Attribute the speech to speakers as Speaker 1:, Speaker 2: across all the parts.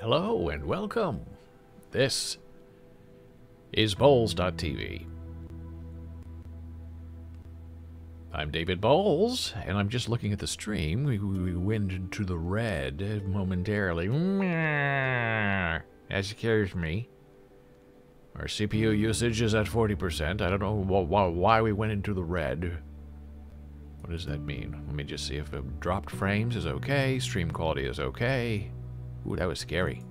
Speaker 1: Hello and welcome. This is Bowles.tv. I'm David Bowles, and I'm just looking at the stream. We went into the red momentarily. That scares me. Our CPU usage is at 40%. I don't know why we went into the red. What does that mean? Let me just see if dropped frames is okay. Stream quality is okay. Ooh, that was scary.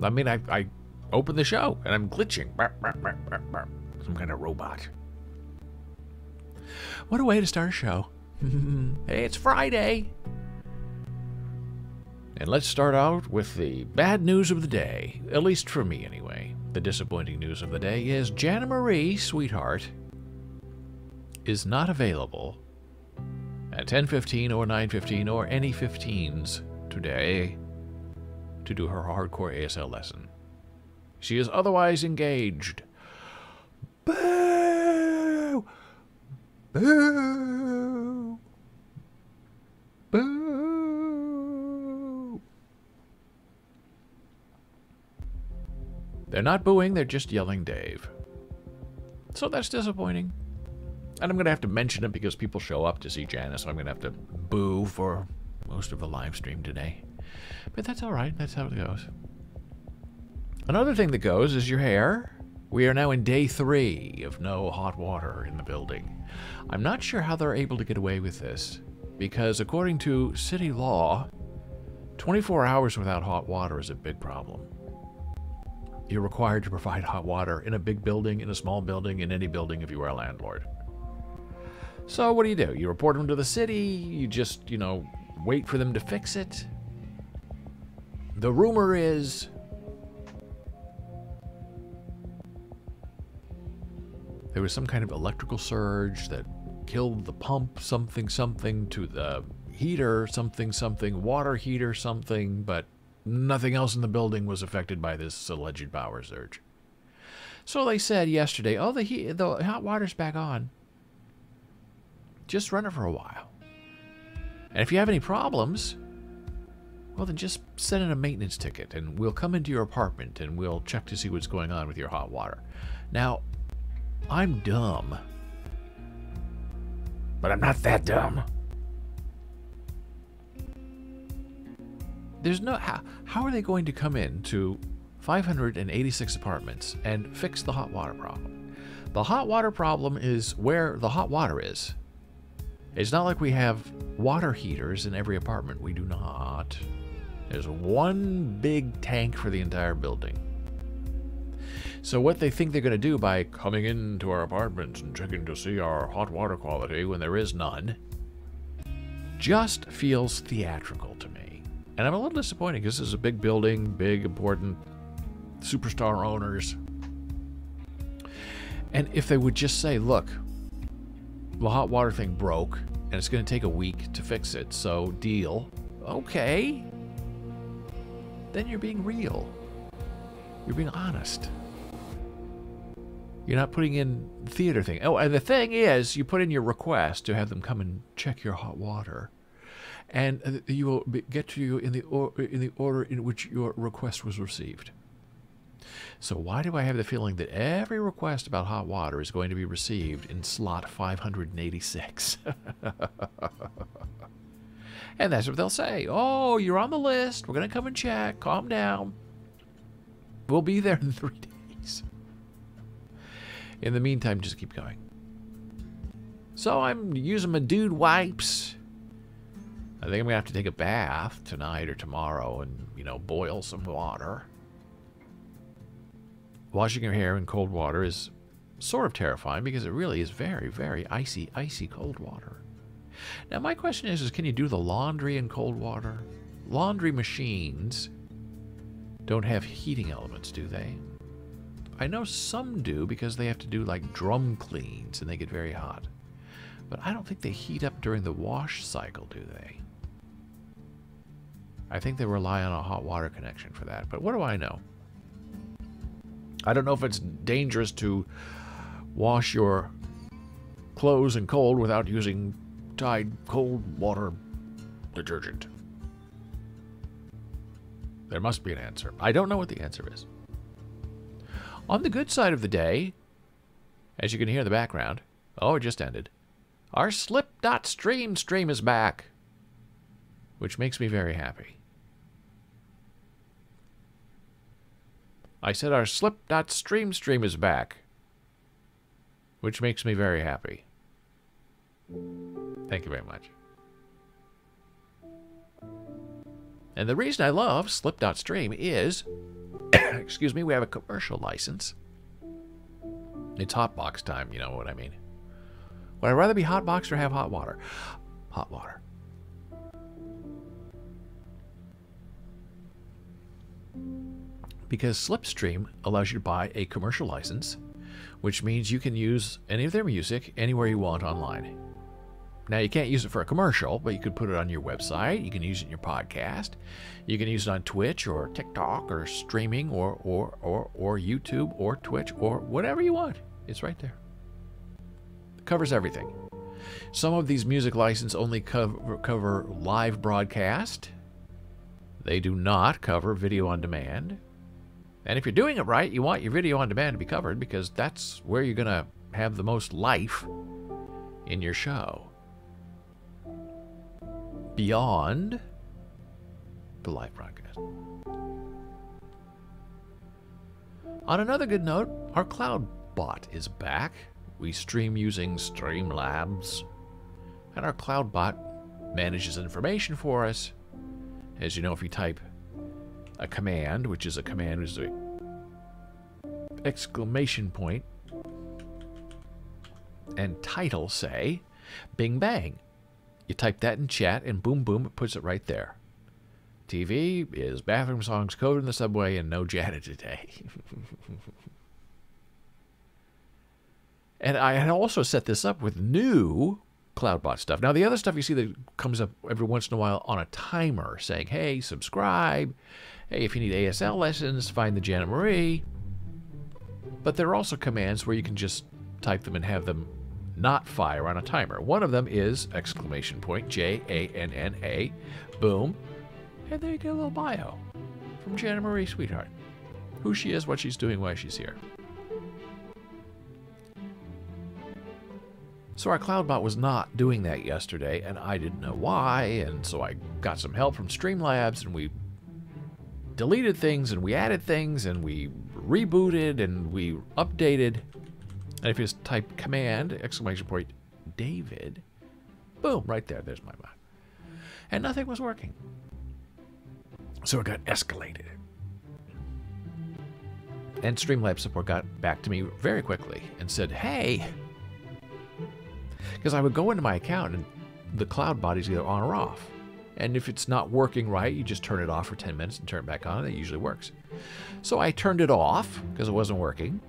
Speaker 1: I mean, I opened the show, and I'm glitching. Some kind of robot. What a way to start a show. Hey, it's Friday. And let's start out with the bad news of the day. At least for me, anyway. The disappointing news of the day is Jana Marie, sweetheart, is not available at 10:15 or 9:15 or any 15s today to do her hardcore ASL lesson. She is otherwise engaged. Boo! Boo! Boo! They're not booing, they're just yelling Dave. So that's disappointing. And I'm going to have to mention it because people show up to see Janice, so I'm going to have to boo for most of the live stream today. But that's all right. That's how it goes. Another thing that goes is your hair. We are now in day 3 of no hot water in the building. I'm not sure how they're able to get away with this, because according to city law, 24 hours without hot water is a big problem. You're required to provide hot water in a big building, in a small building, in any building if you are a landlord. So what do? You report them to the city, you just, wait for them to fix it. The rumor is there was some kind of electrical surge that killed the pump something to the heater something, water heater something, but nothing else in the building was affected by this alleged power surge. So they said yesterday, oh, the hot water's back on. Just run it for a while. And if you have any problems, well, then just send in a maintenance ticket, and we'll come into your apartment, and we'll check to see what's going on with your hot water. Now, I'm dumb. But I'm not that dumb. There's no... How are they going to come in to 586 apartments and fix the hot water problem? The hot water problem is where the hot water is. It's not like we have water heaters in every apartment. We do not. There's one big tank for the entire building. So what they think they're going to do by coming into our apartments and checking to see our hot water quality when there is none just feels theatrical to me. And I'm a little disappointed because this is a big building, big, important, superstar owners. And if they would just say, look, the hot water thing broke, and it's going to take a week to fix it, so deal. Okay. Then you're being real. You're being honest. You're not putting in theater thing. Oh, and the thing is, you put in your request to have them come and check your hot water, and you will get to you in the order in which your request was received. So why do I have the feeling that every request about hot water is going to be received in slot 586? And that's what they'll say. Oh, you're on the list. We're going to come and check. Calm down. We'll be there in 3 days. In the meantime, just keep going. So I'm using my dude wipes. I think I'm going to have to take a bath tonight or tomorrow and, boil some water. Washing your hair in cold water is sort of terrifying because it really is very, very icy cold water. Now, my question is can you do the laundry in cold water? Laundry machines don't have heating elements, do they? I know some do because they have to do like drum cleans and they get very hot. But I don't think they heat up during the wash cycle, do they? I think they rely on a hot water connection for that. But what do I know? I don't know if it's dangerous to wash your clothes in cold without using Tide cold water detergent. There must be an answer. I don't know what the answer is. On the good side of the day, as you can hear in the background, oh, it just ended, our Slip.stream stream is back, which makes me very happy. I said our Slip.stream stream is back, which makes me very happy. Thank you very much. And the reason I love Slip.stream is, excuse me, we have a commercial license. It's hotbox time, you know what I mean. Would I rather be hotboxed or have hot water? Hot water. Because Slipstream allows you to buy a commercial license, which means you can use any of their music anywhere you want online. Now, you can't use it for a commercial, but you could put it on your website. You can use it in your podcast. You can use it on Twitch or TikTok or streaming or YouTube or Twitch or whatever you want. It's right there. It covers everything. Some of these music licenses only cover live broadcast. They do not cover video on demand. And if you're doing it right, you want your video on demand to be covered because that's where you're going to have the most life in your show. Beyond the live broadcast. On another good note, our cloud bot is back. We stream using Streamlabs, and our cloud bot manages information for us. As you know, if you type a command, which is a command with an exclamation point and title, say, bing bang. You type that in chat, and boom, boom, it puts it right there. TV is bathroom songs, code in the subway, and no Janet today. And I had also set this up with new CloudBot stuff. Now, the other stuff you see that comes up every once in a while on a timer saying, hey, subscribe. Hey, if you need ASL lessons, find the Janet Marie. But there are also commands where you can just type them and have them not fire on a timer. One of them is exclamation point, Janna, boom. And there you get a little bio from Janet Marie Sweetheart. Who she is, what she's doing, why she's here. So our CloudBot was not doing that yesterday, and I didn't know why, and so I got some help from Streamlabs, and we deleted things, and we added things, and we rebooted, and we updated. And if you just type command, exclamation point, David, boom, right there, there's my bot. And nothing was working. So it got escalated. And Streamlabs support got back to me very quickly and said, hey, because I would go into my account and the CloudBot is either on or off. And if it's not working right, you just turn it off for 10 minutes and turn it back on, and it usually works. So I turned it off because it wasn't working.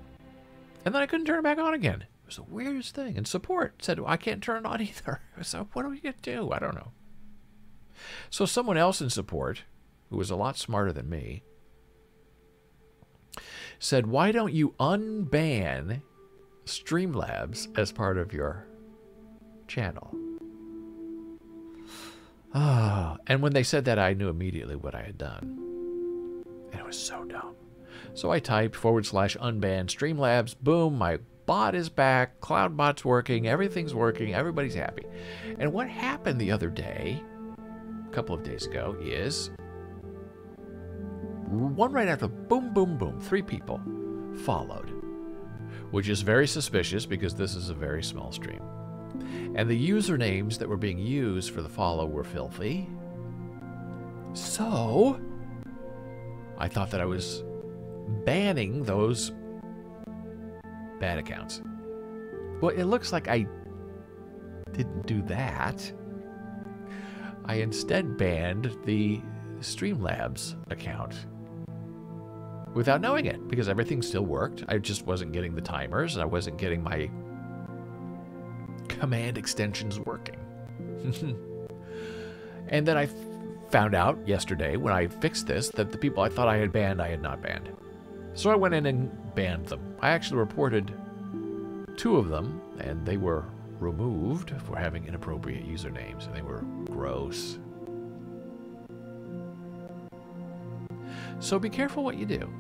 Speaker 1: And then I couldn't turn it back on again. It was the weirdest thing. And support said, well, I can't turn it on either. So what are we going to do? I don't know. So someone else in support, who was a lot smarter than me, said, why don't you unban Streamlabs as part of your channel? And when they said that, I knew immediately what I had done. And it was so dumb. So I typed / unban Streamlabs. Boom, my bot is back. CloudBot's working. Everything's working. Everybody's happy. And what happened the other day, a couple of days ago, is one right after boom, boom, boom, 3 people followed, which is very suspicious because this is a very small stream. And the usernames that were being used for the follow were filthy. So I thought that I was banning those bad accounts. Well, it looks like I didn't do that. I instead banned the Streamlabs account without knowing it because everything still worked. I just wasn't getting the timers and I wasn't getting my command extensions working. And then I found out yesterday when I fixed this that the people I thought I had banned, I had not banned. So I went in and banned them. I actually reported 2 of them, and they were removed for having inappropriate usernames, and they were gross. So be careful what you do.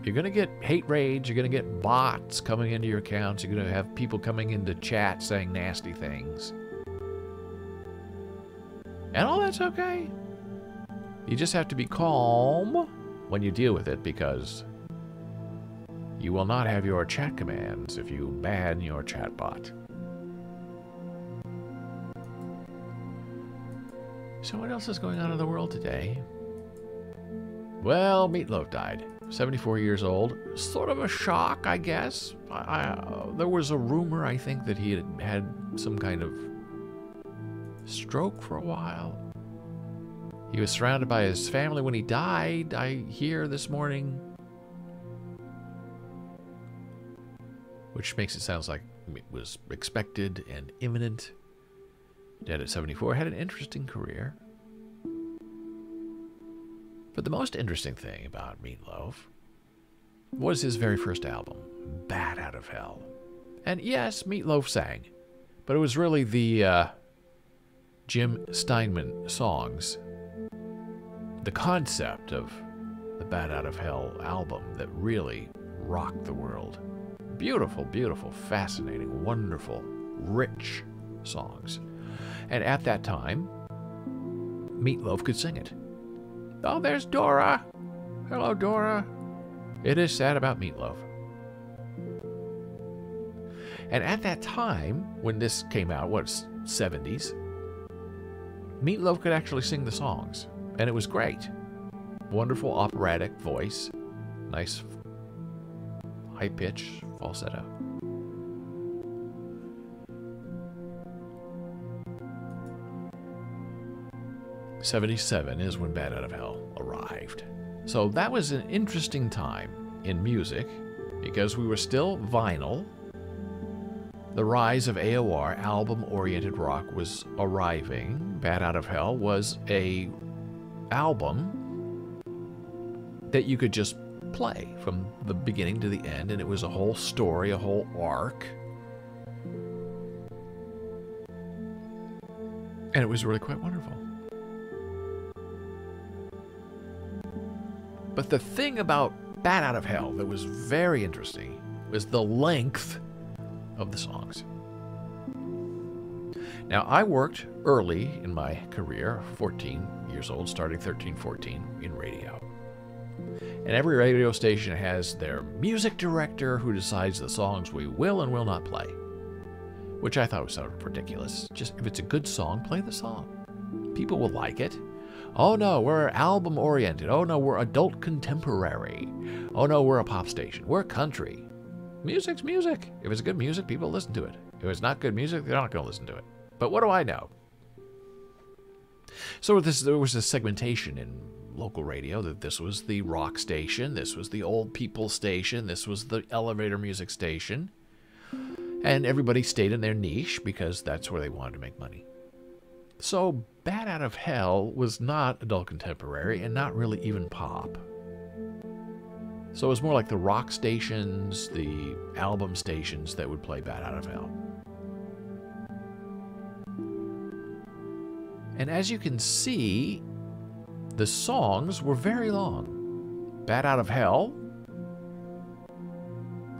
Speaker 1: You're going to get hate raids. You're going to get bots coming into your accounts. You're going to have people coming into chat saying nasty things. And all that's okay. You just have to be calm when you deal with it, because you will not have your chat commands if you ban your chat bot. So what else is going on in the world today? Well, Meatloaf died. 74 years old. Sort of a shock, I guess. There was a rumor, I think, that he had some kind of stroke for a while. He was surrounded by his family when he died, I hear this morning. Which makes it sound like it was expected and imminent. Dead at 74, had an interesting career. But the most interesting thing about Meatloaf was his very first album, Bat Out of Hell. And yes, Meatloaf sang, but it was really the Jim Steinman songs, the concept of the Bat Out of Hell album, that really rocked the world. Beautiful, beautiful, fascinating, wonderful, rich songs. And at that time, Meatloaf could sing it. Oh, there's Dora. Hello, Dora. It is sad about Meatloaf. And at that time, when this came out, what's 70s, Meatloaf could actually sing the songs. And it was great. Wonderful operatic voice. Nice high pitch falsetto. '77 is when Bat Out of Hell arrived. So that was an interesting time in music, because we were still vinyl. The rise of AOR, album-oriented rock, was arriving. Bat Out of Hell was a album that you could just play from the beginning to the end, and it was a whole story, a whole arc. And it was really quite wonderful. But the thing about Bat Out of Hell that was very interesting was the length of the songs. Now, I worked early in my career, 14 years old, starting 13, 14, in radio. And every radio station has their music director who decides the songs we will and will not play, which I thought was sort of ridiculous. Just, if it's a good song, play the song. People will like it. Oh no, we're album-oriented. Oh no, we're adult contemporary. Oh no, we're a pop station. We're country. Music's music. If it's good music, people listen to it. If it's not good music, they're not going to listen to it. But what do I know? So there was a segmentation in local radio that this was the rock station, this was the old people station, this was the elevator music station. And everybody stayed in their niche because that's where they wanted to make money. So Bat Out of Hell was not adult contemporary and not really even pop. So it was more like the rock stations, the album stations that would play Bat Out of Hell. And as you can see, the songs were very long. Bat Out of Hell,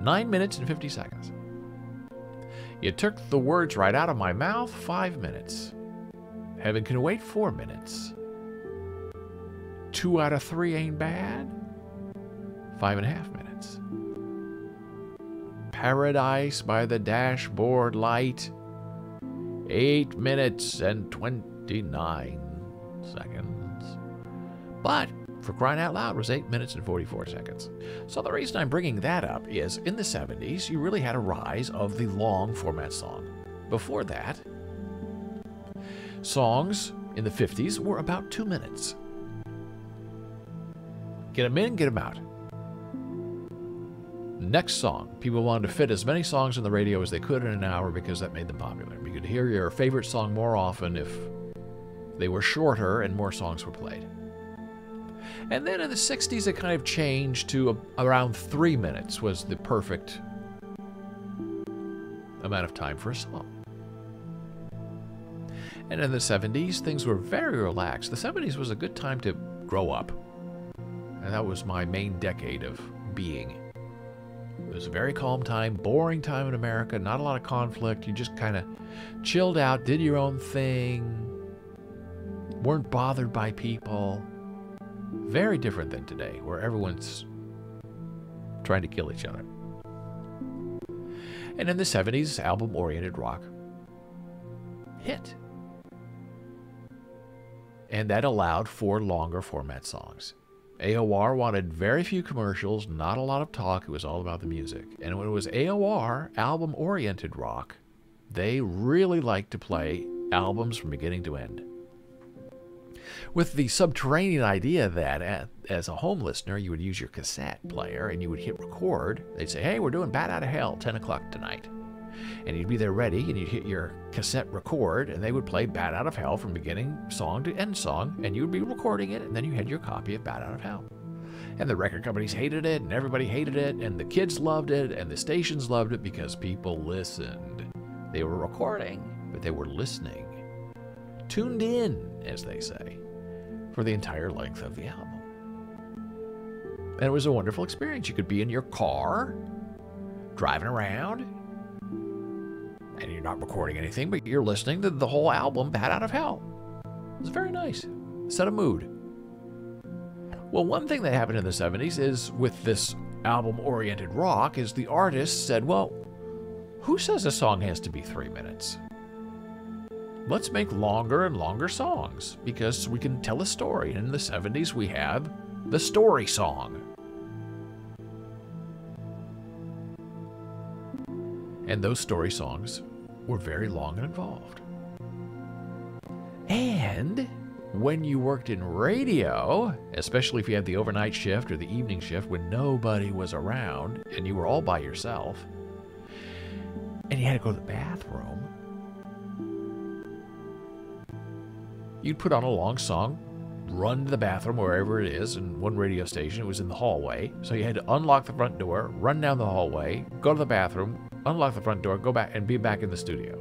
Speaker 1: 9 minutes and 50 seconds. You took the words right out of my mouth, 5 minutes. Heaven Can Wait, 4 minutes. 2 out of 3 Ain't Bad, 5.5 minutes. Paradise by the Dashboard Light, 8 minutes and 29 seconds. But, for crying out loud, was 8 minutes and 44 seconds. So the reason I'm bringing that up is, in the 70s, you really had a rise of the long format song. Before that, songs in the 50s were about 2 minutes. Get them in, get them out. Next song. People wanted to fit as many songs on the radio as they could in an hour because that made them popular. You could hear your favorite song more often if they were shorter and more songs were played. And then in the 60s, it kind of changed to around 3 minutes was the perfect amount of time for a song. And in the 70s, things were very relaxed. The 70s was a good time to grow up. and that was my main decade of being. It was a very calm time, boring time in America, not a lot of conflict. You just kind of chilled out, did your own thing, weren't bothered by people. Very different than today, where everyone's trying to kill each other. And in the 70s, album-oriented rock hit. And that allowed for longer format songs. AOR wanted very few commercials, not a lot of talk. It was all about the music. And when it was AOR, album-oriented rock, they really liked to play albums from beginning to end. With the subterranean idea that as a home listener, you would use your cassette player and you would hit record. They'd say, hey, we're doing Bat Out of Hell, 10 o'clock tonight. And you'd be there ready, and you'd hit your cassette record, and they would play Bat Out of Hell from beginning song to end song, and you would be recording it, and then you had your copy of Bat Out of Hell. And the record companies hated it, and everybody hated it, and the kids loved it, and the stations loved it because people listened. They were recording, but they were listening. Tuned in, as they say, for the entire length of the album. And it was a wonderful experience. You could be in your car, driving around, and you're not recording anything, but you're listening to the whole album, Bat Out of Hell. It was very nice. Set a mood. Well, one thing that happened in the 70s is, with this album-oriented rock, is the artists said, well, who says a song has to be 3 minutes? Let's make longer and longer songs, because we can tell a story. And in the 70s, we have the story song. And those story songs were very long and involved. And when you worked in radio, especially if you had the overnight shift or the evening shift when nobody was around and you were all by yourself, and you had to go to the bathroom, you'd put on a long song, run to the bathroom wherever it is. In one radio station, it was in the hallway. So you had to unlock the front door, run down the hallway, go to the bathroom, unlock the front door, go back, and be back in the studio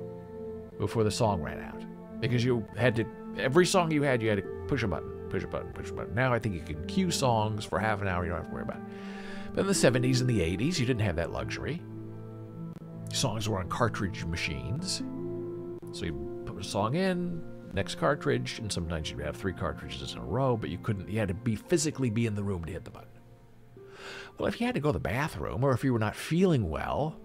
Speaker 1: before the song ran out. Because you had to, every song you had to push a button, push a button, push a button. Now I think you can queue songs for half an hour, you don't have to worry about it. But in the 70s and the 80s, you didn't have that luxury. Songs were on cartridge machines. So you put a song in, next cartridge, and sometimes you'd have 3 cartridges in a row, but you had to physically be in the room to hit the button. Well, if you had to go to the bathroom, or if you were not feeling well,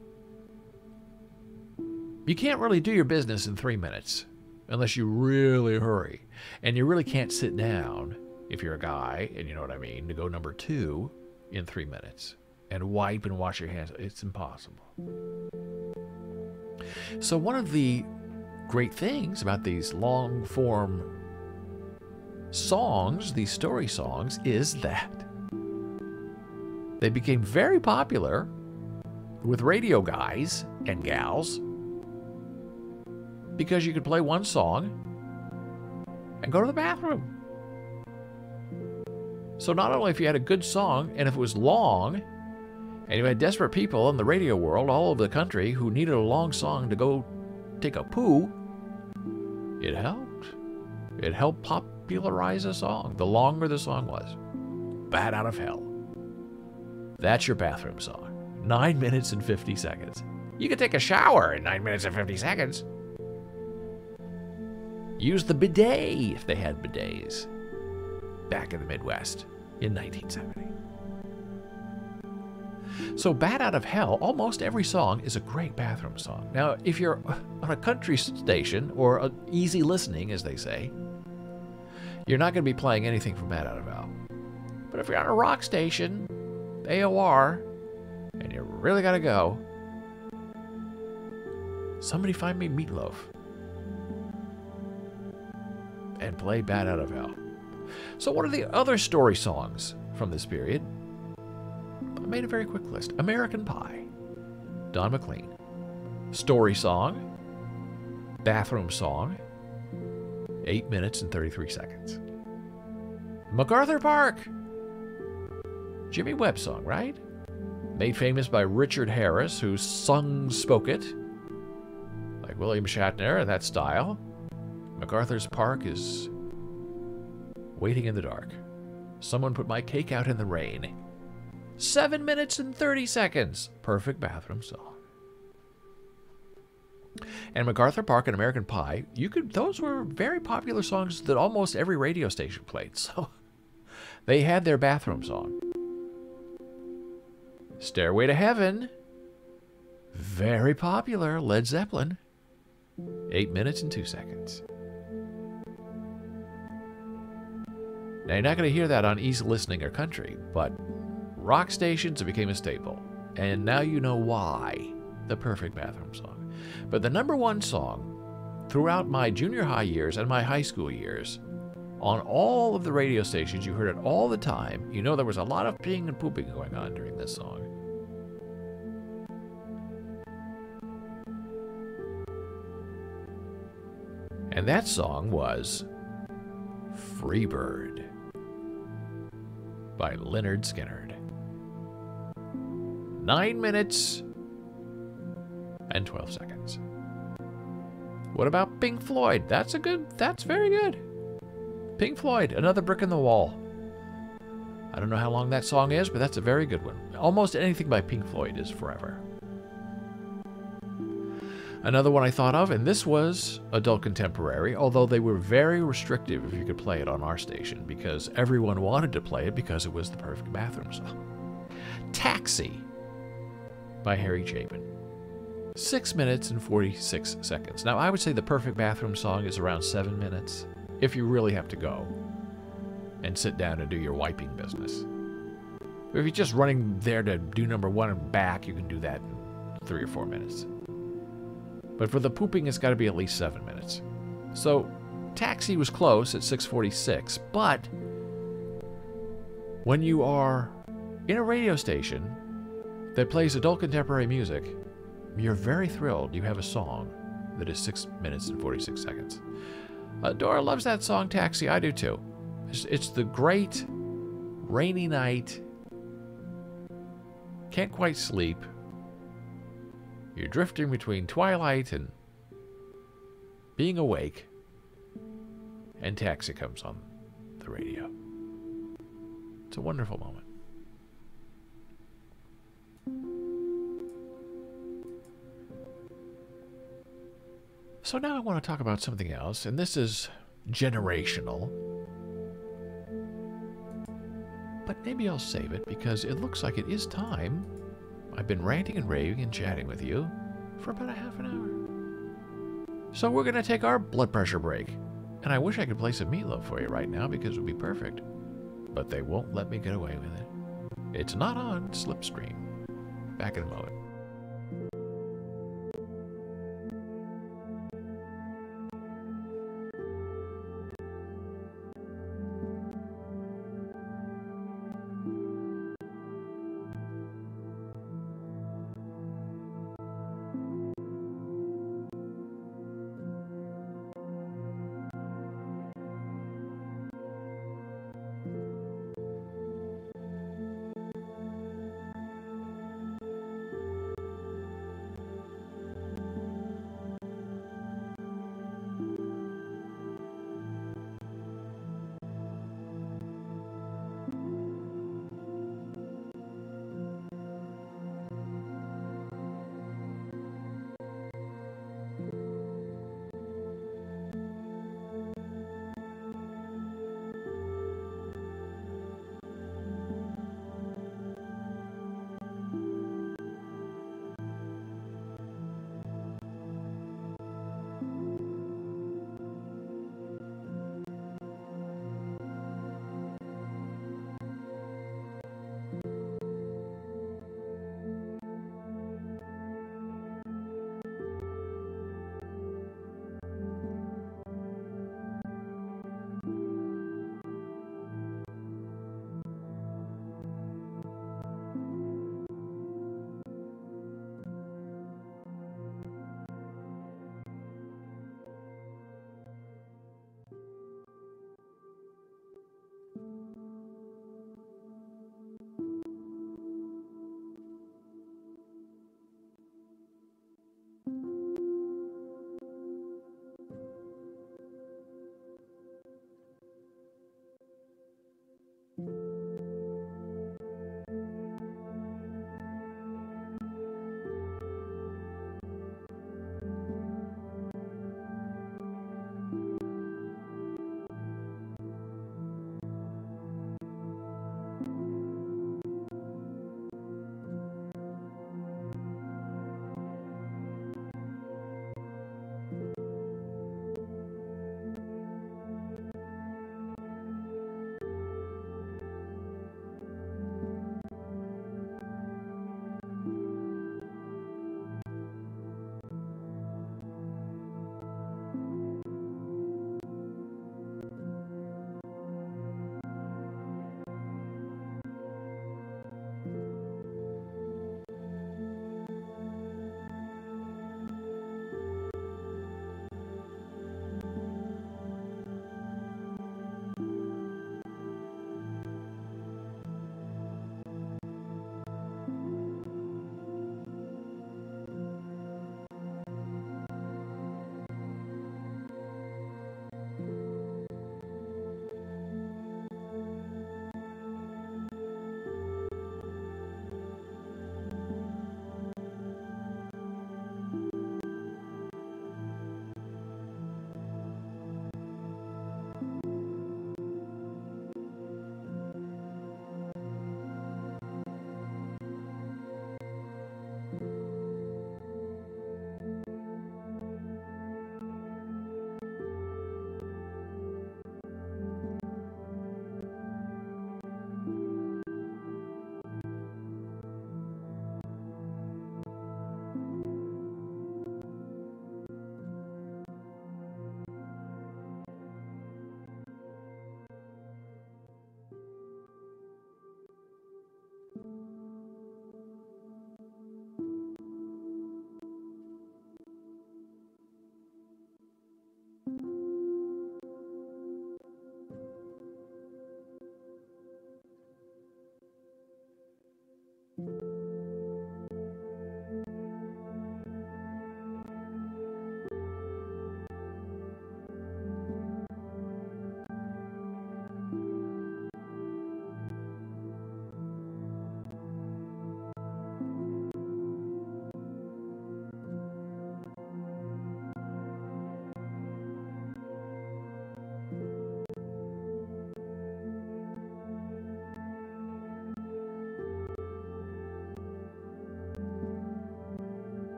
Speaker 1: you can't really do your business in 3 minutes unless you really hurry. And you really can't sit down, if you're a guy, and you know what I mean, to go number 2 in 3 minutes and wipe and wash your hands. It's impossible. So one of the great things about these long-form songs, these story songs, is that they became very popular with radio guys and gals because you could play one song and go to the bathroom. So not only if you had a good song, and if it was long, and you had desperate people in the radio world all over the country who needed a long song to go take a poo, it helped. It helped popularize a song. The longer the song was. Bat Out of Hell. That's your bathroom song. 9 minutes and 50 seconds. You could take a shower in 9 minutes and 50 seconds. Use the bidet if they had bidets back in the Midwest in 1970. So Bat Out of Hell, almost every song is a great bathroom song. Now, if you're on a country station, or easy listening, as they say, you're not going to be playing anything from Bat Out of Hell. But if you're on a rock station, AOR, and you really got to go, somebody find me Meatloaf and play Bat Out of Hell. So what are the other story songs from this period? I made a very quick list. American Pie, Don McLean. Story song, bathroom song, 8 minutes and 33 seconds. MacArthur Park, Jimmy Webb song, right? Made famous by Richard Harris, who spoke it, like William Shatner in that style. MacArthur's Park is Waiting in the Dark. Someone put my cake out in the rain. 7 minutes and 30 seconds. Perfect bathroom song. And MacArthur Park and American Pie, those were very popular songs that almost every radio station played. So they had their bathroom song. Stairway to Heaven, very popular, Led Zeppelin. 8 minutes and 2 seconds. Now, you're not going to hear that on easy listening or country, but rock stations became a staple. And now you know why. The perfect bathroom song. But the number one song throughout my junior high years and my high school years, on all of the radio stations, you heard it all the time. You know there was a lot of peeing and pooping going on during this song. And that song was Freebird by Lynyrd Skynyrd. 9 minutes and 12 seconds. What about Pink Floyd? That's very good. Pink Floyd, Another Brick in the Wall. I don't know how long that song is, but that's a very good one. Almost anything by Pink Floyd is forever. Another one I thought of, and this was adult contemporary, although they were very restrictive if you could play it on our station, because everyone wanted to play it because it was the perfect bathroom song. Taxi by Harry Chapin. 6 minutes and 46 seconds. Now, I would say the perfect bathroom song is around 7 minutes, if you really have to go and sit down and do your wiping business. If you're just running there to do number one and back, you can do that in 3 or 4 minutes. But for the pooping, it's got to be at least 7 minutes. So, Taxi was close at 6:46, but when you are in a radio station that plays adult contemporary music, you're very thrilled you have a song that is 6 minutes and 46 seconds. Dora loves that song, Taxi. I do too. It's the great rainy night. Can't quite sleep. You're drifting between twilight and being awake, and Taxi comes on the radio. It's a wonderful moment. So now I want to talk about something else, and this is generational. But maybe I'll save it because it looks like it is time. I've been ranting and raving and chatting with you for about a half an hour. So we're going to take our blood pressure break. And I wish I could play some Meatloaf for you right now because it would be perfect. But they won't let me get away with it. It's not on Slipstream. Back in a moment.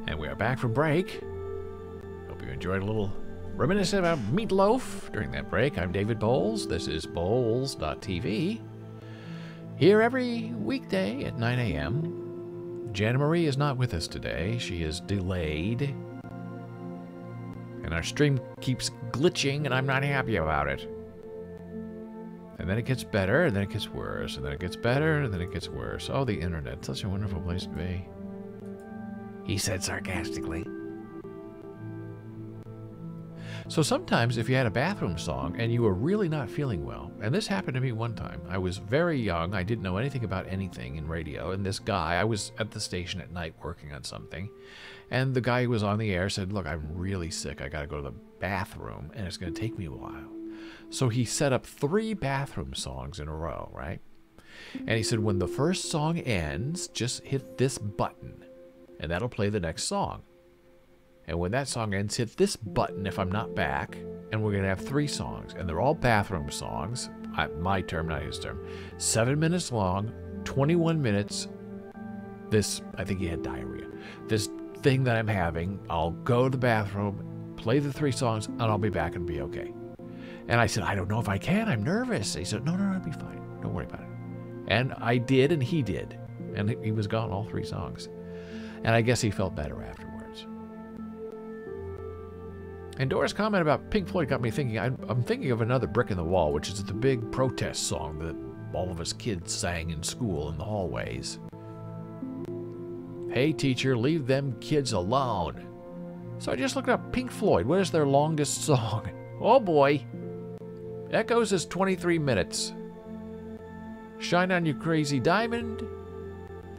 Speaker 1: And we are back from break. Hope you enjoyed a little reminiscent about Meatloaf during that break. I'm David Bowles. This is Bowles.tv. Here every weekday at 9 a.m. Jana Marie is not with us today. She is delayed. And our stream keeps glitching, and I'm not happy about it. And then it gets better, and then it gets worse, and then it gets better, and then it gets worse. Oh, the internet. Such a wonderful place to be. He said sarcastically. So sometimes if you had a bathroom song and you were really not feeling well, and this happened to me one time. I was very young. I didn't know anything about anything in radio. And this guy, I was at the station at night working on something. And the guy who was on the air said, look, I'm really sick. I got to go to the bathroom, and it's going to take me a while. So he set up 3 bathroom songs in a row, right? And he said, when the first song ends, just hit this button, and that'll play the next song. And when that song ends, hit this button if I'm not back, and we're going to have 3 songs. And they're all bathroom songs. My term, not his term. 7 minutes long, 21 minutes. This, I think he had diarrhea. This thing that I'm having, I'll go to the bathroom, play the 3 songs, and I'll be back and be okay. And I said, I don't know if I can. I'm nervous. He said, no, it'll be fine. Don't worry about it. And I did, and he did. And he was gone all 3 songs. And I guess he felt better afterwards. And Dora's comment about Pink Floyd got me thinking. I'm thinking of another Brick in the Wall, which is the big protest song that all of us kids sang in school in the hallways. Hey, teacher, leave them kids alone. So I just looked up Pink Floyd. What is their longest song? Oh, boy. Echoes is 23 minutes. Shine on You Crazy Diamond,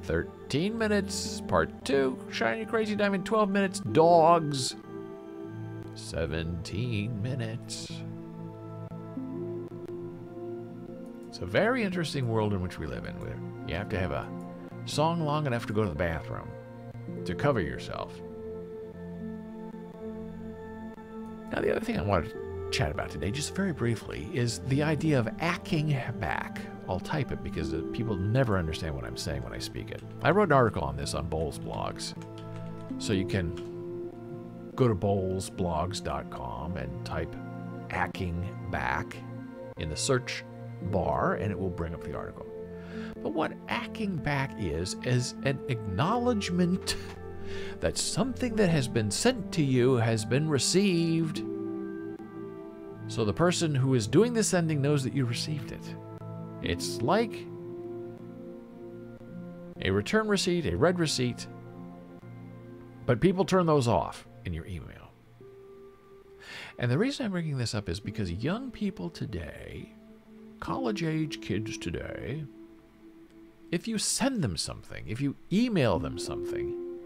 Speaker 1: 13 minutes. Part 2, Shine on You Crazy Diamond, 12 minutes. Dogs, 17 minutes. It's a very interesting world in which we live in, where you have to have a song long enough to go to the bathroom to cover yourself. Now, the other thing I wanted to chat about today, just very briefly, is the idea of acking back. I'll type it because people never understand what I'm saying when I speak it. I wrote an article on this on Bowles Blogs. So you can go to bowlesblogs.com and type acking back in the search bar, and it will bring up the article. But what acking back is an acknowledgement that something that has been sent to you has been received. So the person who is doing the sending knows that you received it. It's like a return receipt, a read receipt, but people turn those off in your email. And the reason I'm bringing this up is because young people today, college-age kids today, if you send them something, if you email them something,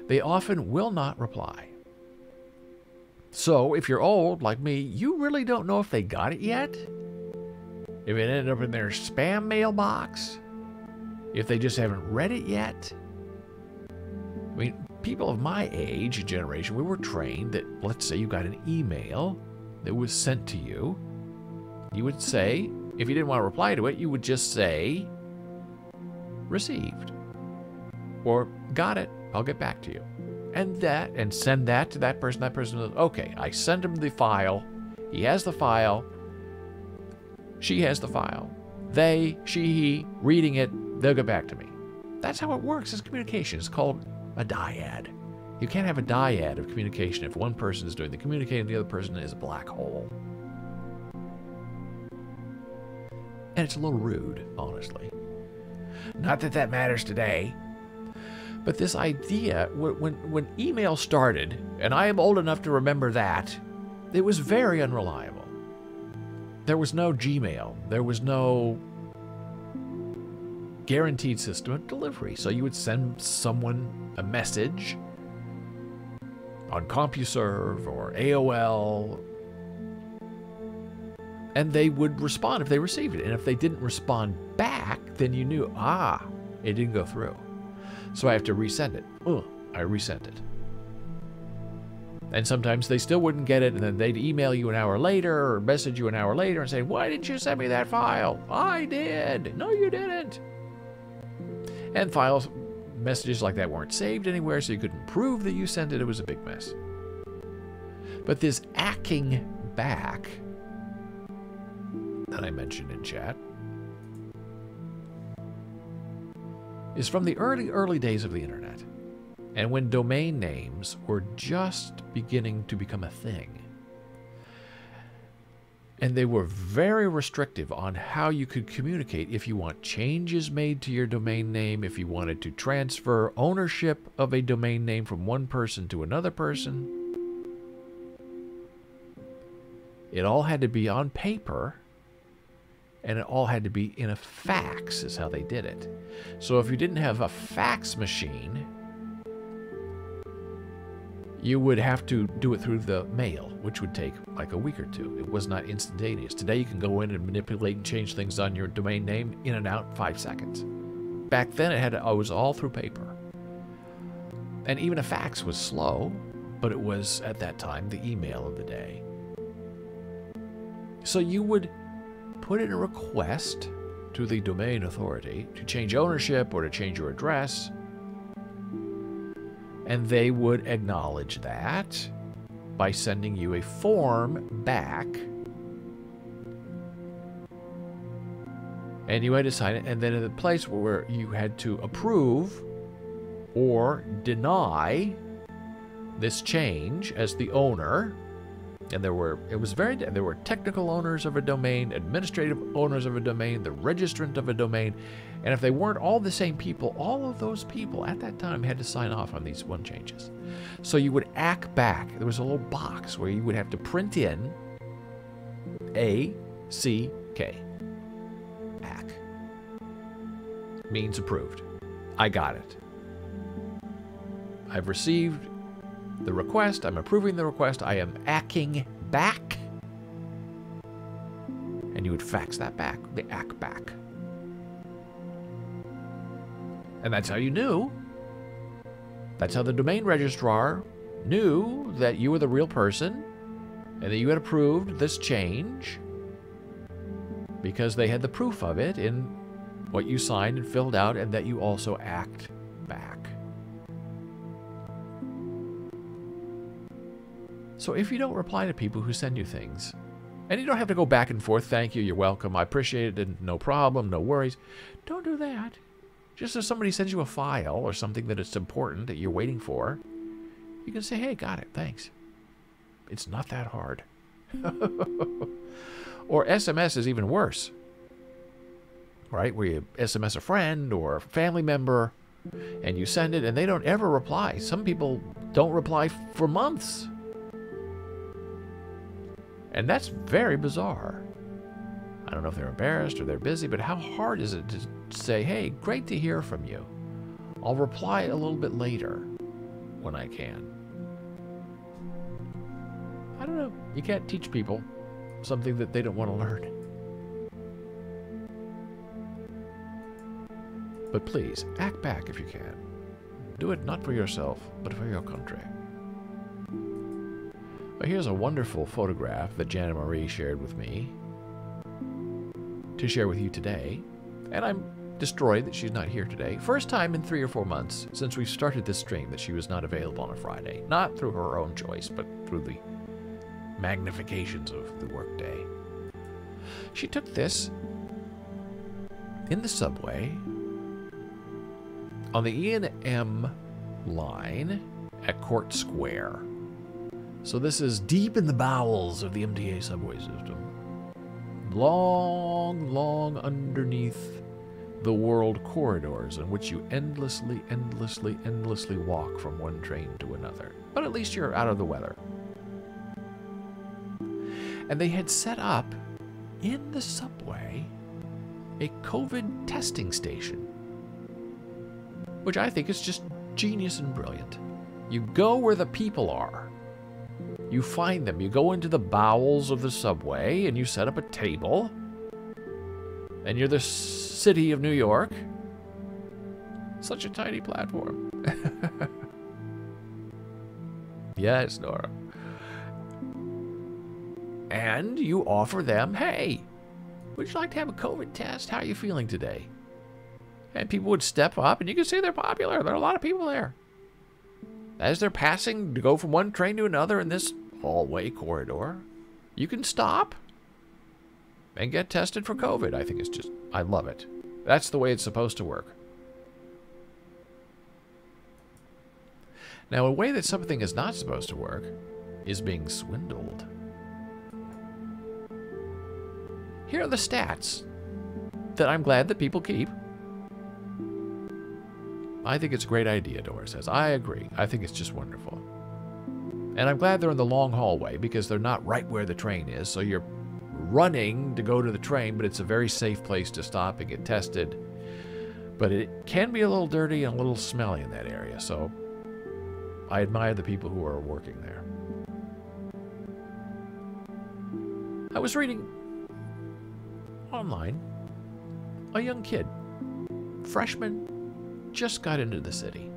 Speaker 1: they often will not reply. So, if you're old, like me, you really don't know if they got it yet. If it ended up in their spam mailbox. If they just haven't read it yet. I mean, people of my age and generation, we were trained that, let's say you got an email that was sent to you. You would say, if you didn't want to reply to it, you would just say, received. Or, got it, I'll get back to you. And send that to that person. That person says, okay, I send him the file. He has the file. She has the file. They, she, he, reading it, they'll get back to me. That's how it works. It's communication. It's called a dyad. You can't have a dyad of communication if one person is doing the communicating and the other person is a black hole. And it's a little rude, honestly. Not that that matters today. But this idea, when email started, and I am old enough to remember that, it was very unreliable. There was no Gmail. There was no guaranteed system of delivery. So you would send someone a message on CompuServe or AOL, and they would respond if they received it. And if they didn't respond back, then you knew, it didn't go through. So I have to resend it. I resent it. And sometimes they still wouldn't get it, and then they'd email you an hour later or message you an hour later and say, why didn't you send me that file? I did. No, you didn't. And files messages like that weren't saved anywhere, so you couldn't prove that you sent it. It was a big mess. But this acking back that I mentioned in chat is from the early days of the internet, and when domain names were just beginning to become a thing. And they were very restrictive on how you could communicate if you want changes made to your domain name, if you wanted to transfer ownership of a domain name from one person to another person. It all had to be on paper, and it all had to be in a fax, is how they did it. So if you didn't have a fax machine, you would have to do it through the mail, which would take like a week or two. It was not instantaneous. Today you can go in and manipulate and change things on your domain name in and out 5 seconds. Back then it was all through paper. And even a fax was slow, but it was at that time the email of the day. So you would put in a request to the domain authority to change ownership or to change your address, and they would acknowledge that by sending you a form back. And you had to sign it, and then in the place where you had to approve or deny this change as the owner. And there were technical owners of a domain, administrative owners of a domain, the registrant of a domain, and if they weren't all the same people, all of those people at that time had to sign off on these one changes. So you would ACK back. There was a little box where you would have to print in A-C-K. ACK. Means approved. I got it. I've received the request, I'm approving the request, I am ACKing back. And you would fax that back, the ACK back. And that's how you knew. That's how the domain registrar knew that you were the real person and that you had approved this change, because they had the proof of it in what you signed and filled out, and that you also ACKed back. So if you don't reply to people who send you things, and you don't have to go back and forth, thank you, you're welcome, I appreciate it, no problem, no worries, don't do that. Just if somebody sends you a file or something that is important that you're waiting for, you can say, hey, got it, thanks. It's not that hard. Or SMS is even worse, right? Where you SMS a friend or a family member, and you send it, and they don't ever reply. Some people don't reply for months. And that's very bizarre. I don't know if they're embarrassed or they're busy, but how hard is it to say, hey, great to hear from you. I'll reply a little bit later when I can. I don't know. You can't teach people something that they don't want to learn. But please, act back if you can. Do it not for yourself, but for your country. Well, here's a wonderful photograph that Jana Marie shared with me to share with you today. And I'm destroyed that she's not here today. First time in 3 or 4 months since we started this stream that she was not available on a Friday. Not through her own choice, but through the magnifications of the workday. She took this in the subway on the E&M line at Court Square. So this is deep in the bowels of the MTA subway system. Long, long underneath the world corridors in which you endlessly, endlessly, endlessly walk from one train to another. But at least you're out of the weather. And they had set up in the subway a COVID testing station, which I think is just genius and brilliant. You go where the people are. You find them. You go into the bowels of the subway and you set up a table. And you're the city of New York. Such a tiny platform. Yes, Nora. And you offer them, hey, would you like to have a COVID test? How are you feeling today? And people would step up, and you can see they're popular. There are a lot of people there. As they're passing to go from one train to another in this hallway corridor, you can stop and get tested for COVID. I think it's just, I love it. That's the way it's supposed to work. Now, a way that something is not supposed to work is being swindled. Here are the stats that I'm glad that people keep. I think it's a great idea, Dora says. I agree. I think it's just wonderful. And I'm glad they're in the long hallway because they're not right where the train is. So you're running to go to the train, but it's a very safe place to stop and get tested. But it can be a little dirty and a little smelly in that area. So I admire the people who are working there. I was reading online. A young kid, freshman, just got into the city.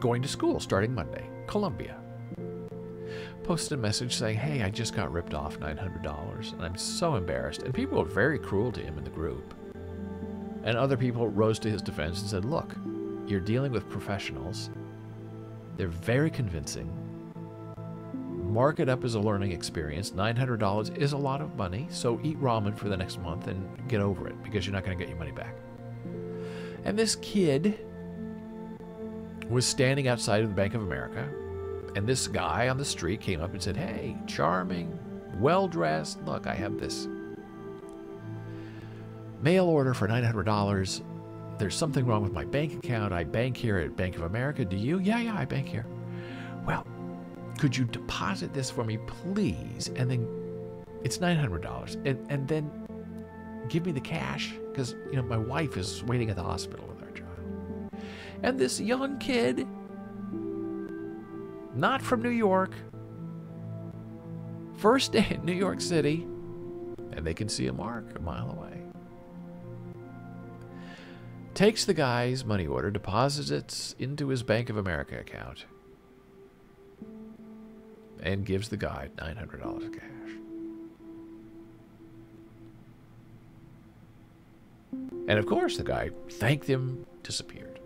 Speaker 1: Going to school starting Monday, Columbia. Posted a message saying, hey, I just got ripped off $900 and I'm so embarrassed. And people were very cruel to him in the group. And other people rose to his defense and said, look, you're dealing with professionals. They're very convincing. Mark it up as a learning experience. $900 is a lot of money, so eat ramen for the next month and get over it because you're not going to get your money back. And this kid was standing outside of the Bank of America, and this guy on the street came up and said, hey, charming, well-dressed, look, I have this mail order for $900. There's something wrong with my bank account. I bank here at Bank of America. Do you? Yeah, I bank here. Well, could you deposit this for me, please? And then it's $900. And then give me the cash because, you know, my wife is waiting at the hospital with our child. And this young kid, not from New York, first day in New York City, and they can see a mark a mile away, takes the guy's money order, deposits it into his Bank of America account, and gives the guy $900 cash. And of course, the guy thanked him, disappeared.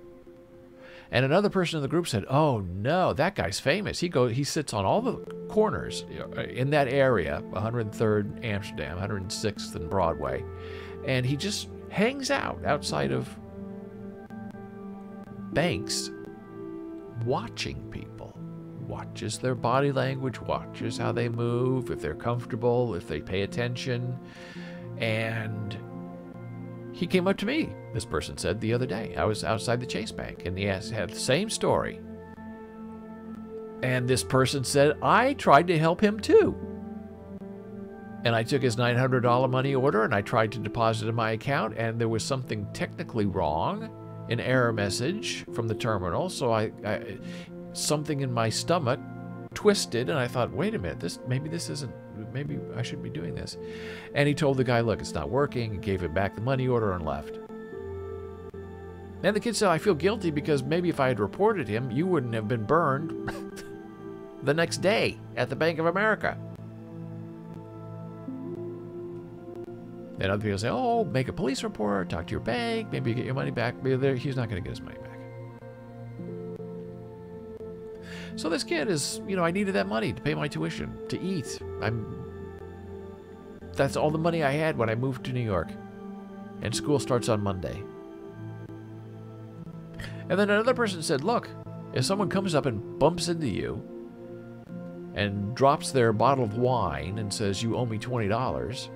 Speaker 1: And another person in the group said, oh no, that guy's famous. He sits on all the corners in that area, 103rd Amsterdam, 106th and Broadway, and he just hangs out outside of banks watching people. Watches their body language, watches how they move, if they're comfortable, if they pay attention. And he came up to me, this person said, the other day. I was outside the Chase Bank, and he had the same story. And this person said, I tried to help him too. And I took his $900 money order, and I tried to deposit in my account, and there was something technically wrong, an error message from the terminal, so something in my stomach twisted, and I thought, wait a minute, maybe I shouldn't be doing this. And he told the guy, look, it's not working. He gave him back the money order and left. And the kid said, I feel guilty because maybe if I had reported him, you wouldn't have been burned the next day at the Bank of America. And other people say, oh, make a police report, talk to your bank, maybe you get your money back. He's not going to get his money back. So this kid is, I needed that money to pay my tuition, to eat. That's all the money I had when I moved to New York. And school starts on Monday. And then another person said, look, if someone comes up and bumps into you and drops their bottle of wine and says, you owe me $20,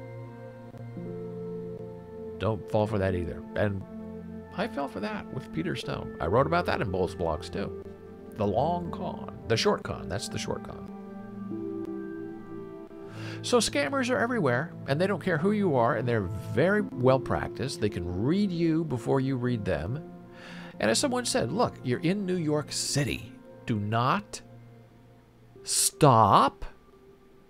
Speaker 1: don't fall for that either. And I fell for that with Peter Stone. I wrote about that in Bull's blogs too. The long con. The short con. That's the short con. So scammers are everywhere, and they don't care who you are, and they're very well practiced. They can read you before you read them. And as someone said, look, you're in New York City. Do not stop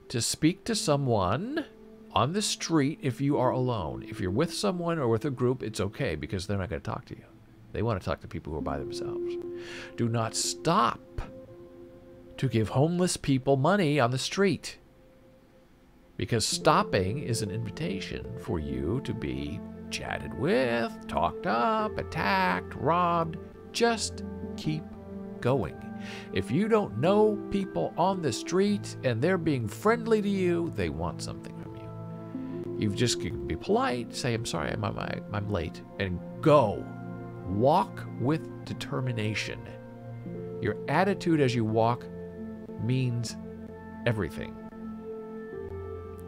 Speaker 1: to speak to someone on the street if you are alone. If you're with someone or with a group, it's okay because they're not going to talk to you. They want to talk to people who are by themselves. Do not stop to give homeless people money on the street, because stopping is an invitation for you to be chatted with, talked up, attacked, robbed. Just keep going. If you don't know people on the street and they're being friendly to you, they want something from you. You've just got to be polite, say, I'm sorry, I'm late, and go. Walk with determination. Your attitude as you walk means everything.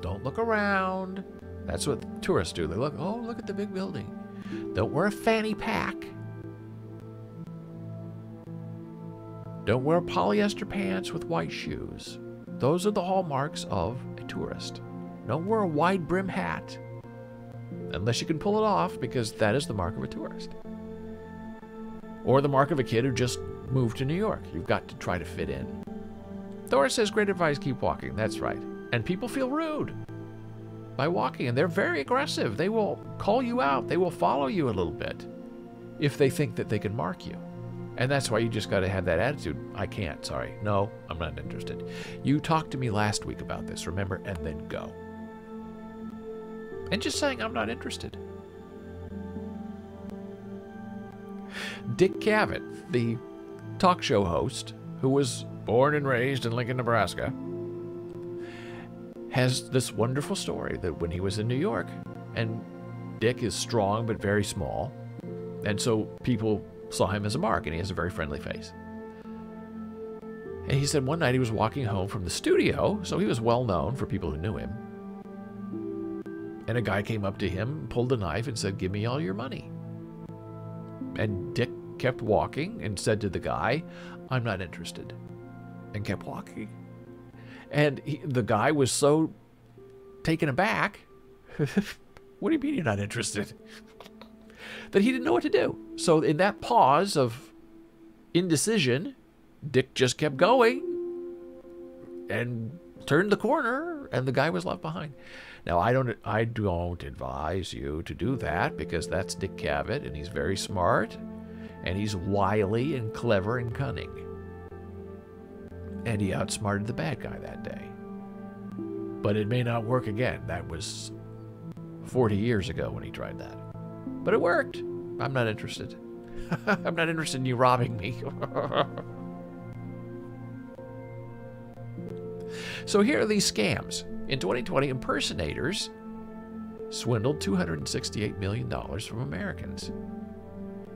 Speaker 1: Don't look around. That's what tourists do. They look, oh, look at the big building. Don't wear a fanny pack. Don't wear polyester pants with white shoes. Those are the hallmarks of a tourist. Don't wear a wide brim hat. Unless you can pull it off, because that is the mark of a tourist. Or the mark of a kid who just moved to New York. You've got to try to fit in. Thor says, great advice, keep walking. That's right. And people feel rude by walking, and they're very aggressive. They will call you out. They will follow you a little bit if they think that they can mark you. And that's why you just got to have that attitude. I can't, sorry. No, I'm not interested. You talked to me last week about this, remember? And then go. And just saying, I'm not interested. Dick Cavett, the talk show host, who was born and raised in Lincoln, Nebraska, has this wonderful story that when he was in New York, and Dick is strong but very small, and so people saw him as a mark, and he has a very friendly face. And he said one night he was walking home from the studio, so he was well known for people who knew him. And a guy came up to him, pulled a knife, and said, give me all your money. And Dick kept walking and said to the guy, I'm not interested. And kept walking. And the guy was so taken aback, what do you mean you're not interested? That he didn't know what to do. So in that pause of indecision, Dick just kept going and turned the corner, and the guy was left behind. Now, I don't advise you to do that, because that's Dick Cavett, and he's very smart, and he's wily and clever and cunning. And he outsmarted the bad guy that day. But it may not work again. That was 40 years ago when he tried that. But it worked. I'm not interested. I'm not interested in you robbing me. So here are these scams. In 2020, impersonators swindled $268 million from Americans.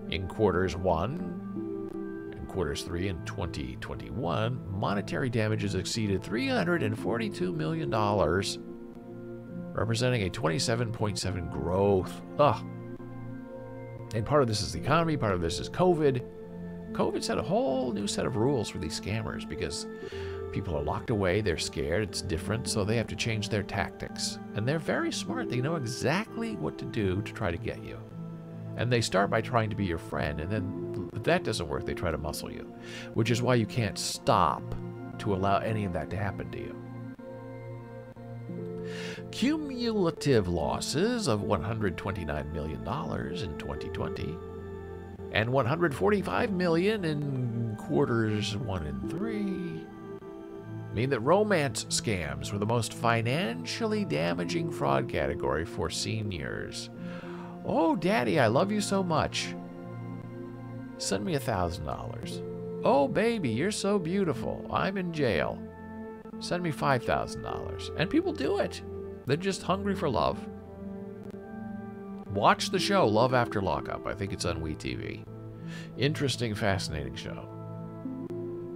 Speaker 1: In quarters 1 and quarters 3 in 2021, monetary damages exceeded $342 million, representing a 27.7% growth. Ugh. And part of this is the economy, part of this is COVID. COVID set a whole new set of rules for these scammers, because people are locked away, they're scared, it's different, so they have to change their tactics. And they're very smart. They know exactly what to do to try to get you. And they start by trying to be your friend, and then if that doesn't work, they try to muscle you, which is why you can't stop to allow any of that to happen to you. Cumulative losses of $129 million in 2020 and $145 million in quarters 1 and 3 mean that romance scams were the most financially damaging fraud category for seniors. Oh, Daddy, I love you so much. Send me $1,000. Oh, baby, you're so beautiful. I'm in jail. Send me $5,000. And people do it. They're just hungry for love. Watch the show Love After Lockup. I think it's on WeTV. Interesting, fascinating show.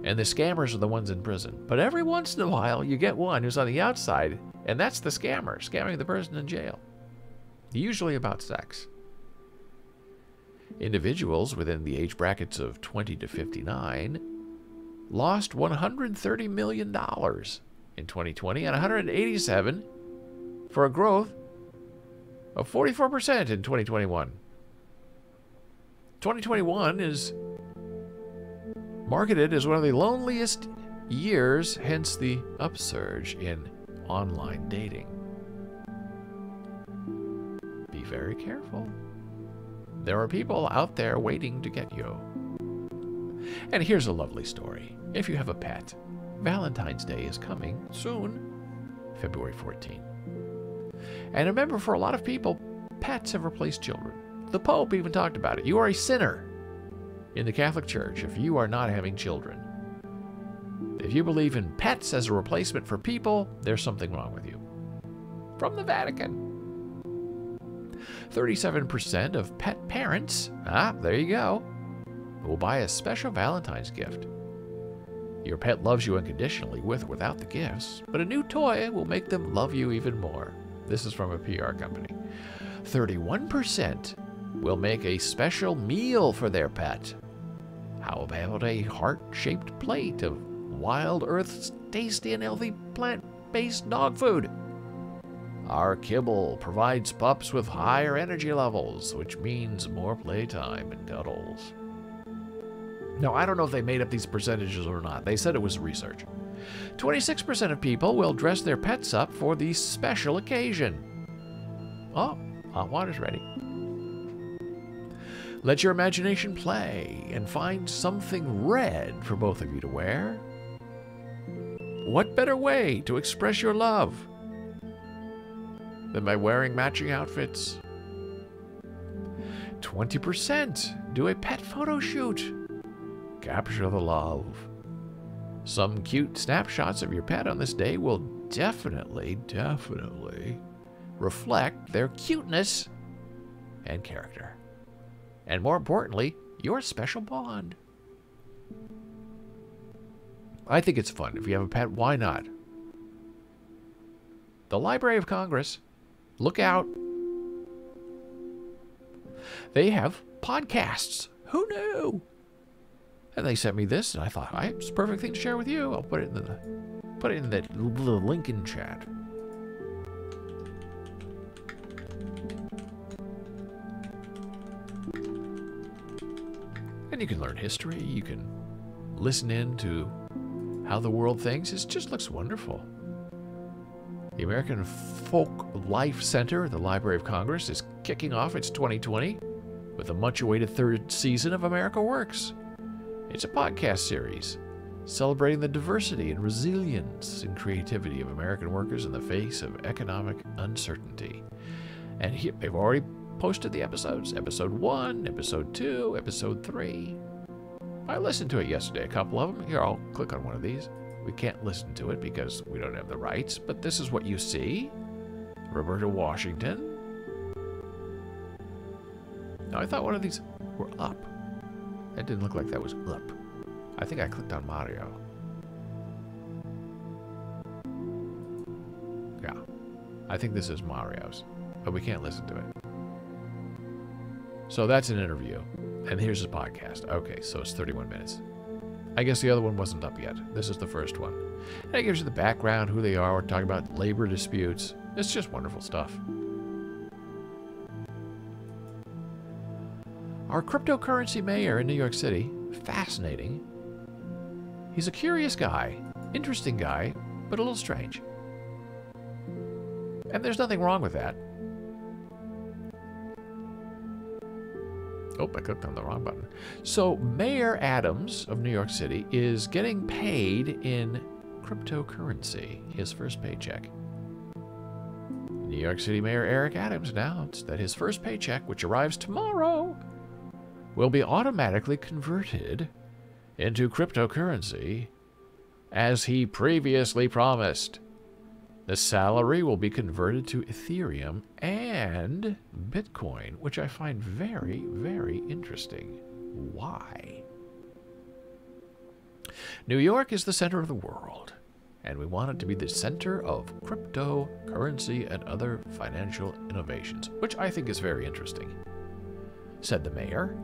Speaker 1: And the scammers are the ones in prison. But every once in a while, you get one who's on the outside, and that's the scammer, scamming the person in jail. Usually about sex. Individuals within the age brackets of 20 to 59 lost $130 million in 2020 and $187 for a growth of 44% in 2021. 2021 is marketed as one of the loneliest years, hence the upsurge in online dating. Be very careful. There are people out there waiting to get you. And here's a lovely story. If you have a pet, Valentine's Day is coming soon, February 14th. And remember, for a lot of people, pets have replaced children. The Pope even talked about it. You are a sinner in the Catholic Church if you are not having children. If you believe in pets as a replacement for people, there's something wrong with you. From the Vatican. 37% of pet parents, there you go, will buy a special Valentine's gift. Your pet loves you unconditionally with or without the gifts, but a new toy will make them love you even more. This is from a PR company. 31% will make a special meal for their pet. How about a heart-shaped plate of Wild Earth's tasty and healthy plant-based dog food? Our kibble provides pups with higher energy levels, which means more playtime and cuddles. Now, I don't know if they made up these percentages or not. They said it was research. 26% of people will dress their pets up for the special occasion. Oh, hot water's ready. Let your imagination play and find something red for both of you to wear. What better way to express your love than by wearing matching outfits? 20% do a pet photo shoot. Capture the love. Some cute snapshots of your pet on this day will definitely reflect their cuteness and character. And more importantly, your special bond. I think it's fun. If you have a pet, why not? The Library of Congress, look out. They have podcasts. Who knew? And they sent me this, and I thought, it's the perfect thing to share with you. I'll put it in the link in chat. And you can learn history. You can listen in to how the world thinks. It just looks wonderful. The American Folk Life Center at the Library of Congress is kicking off its 2020 with a much-awaited third season of America Works. It's a podcast series celebrating the diversity and resilience and creativity of American workers in the face of economic uncertainty. And here, they've already posted the episodes. Episode 1, Episode 2, Episode 3. I listened to it yesterday, a couple of them. Here, I'll click on one of these. We can't listen to it because we don't have the rights, but this is what you see. Roberta Washington. Now, I thought one of these were up. That didn't look like that was up. I think I clicked on Mario. Yeah. I think this is Mario's, but we can't listen to it. So that's an interview. And here's the podcast. Okay, so it's 31 minutes. I guess the other one wasn't up yet. This is the first one. And it gives you the background, who they are. We're talking about labor disputes. It's just wonderful stuff. Our cryptocurrency mayor in New York City, fascinating. He's a curious guy, interesting guy, but a little strange. And there's nothing wrong with that. Oh, I clicked on the wrong button. So Mayor Adams of New York City is getting paid in cryptocurrency, his first paycheck. New York City Mayor Eric Adams announced that his first paycheck, which arrives tomorrow, will be automatically converted into cryptocurrency as he previously promised. The salary will be converted to Ethereum and Bitcoin, which I find very, very interesting. Why? New York is the center of the world, and we want it to be the center of cryptocurrency and other financial innovations, which I think is very interesting, said the mayor.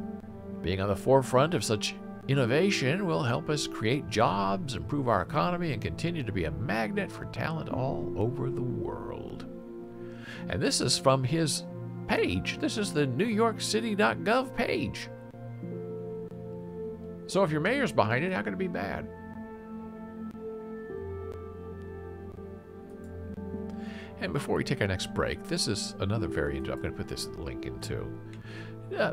Speaker 1: Being on the forefront of such innovation will help us create jobs, improve our economy, and continue to be a magnet for talent all over the world. And this is from his page. This is the NewYorkCity.gov page. So if your mayor's behind it, how can it be bad? And before we take our next break, this is another very interesting. I'm going to put this link in too.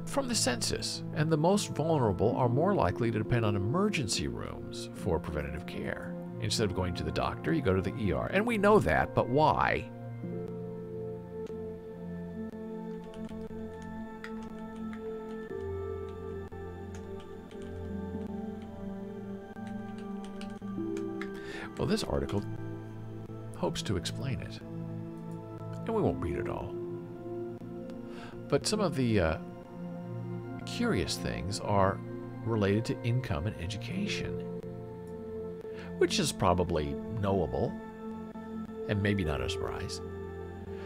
Speaker 1: From the census, and the most vulnerable are more likely to depend on emergency rooms for preventative care. Instead of going to the doctor, you go to the ER. And we know that, but why? Well, this article hopes to explain it. And we won't read it all. But some of the curious things are related to income and education, which is probably knowable and maybe not a surprise.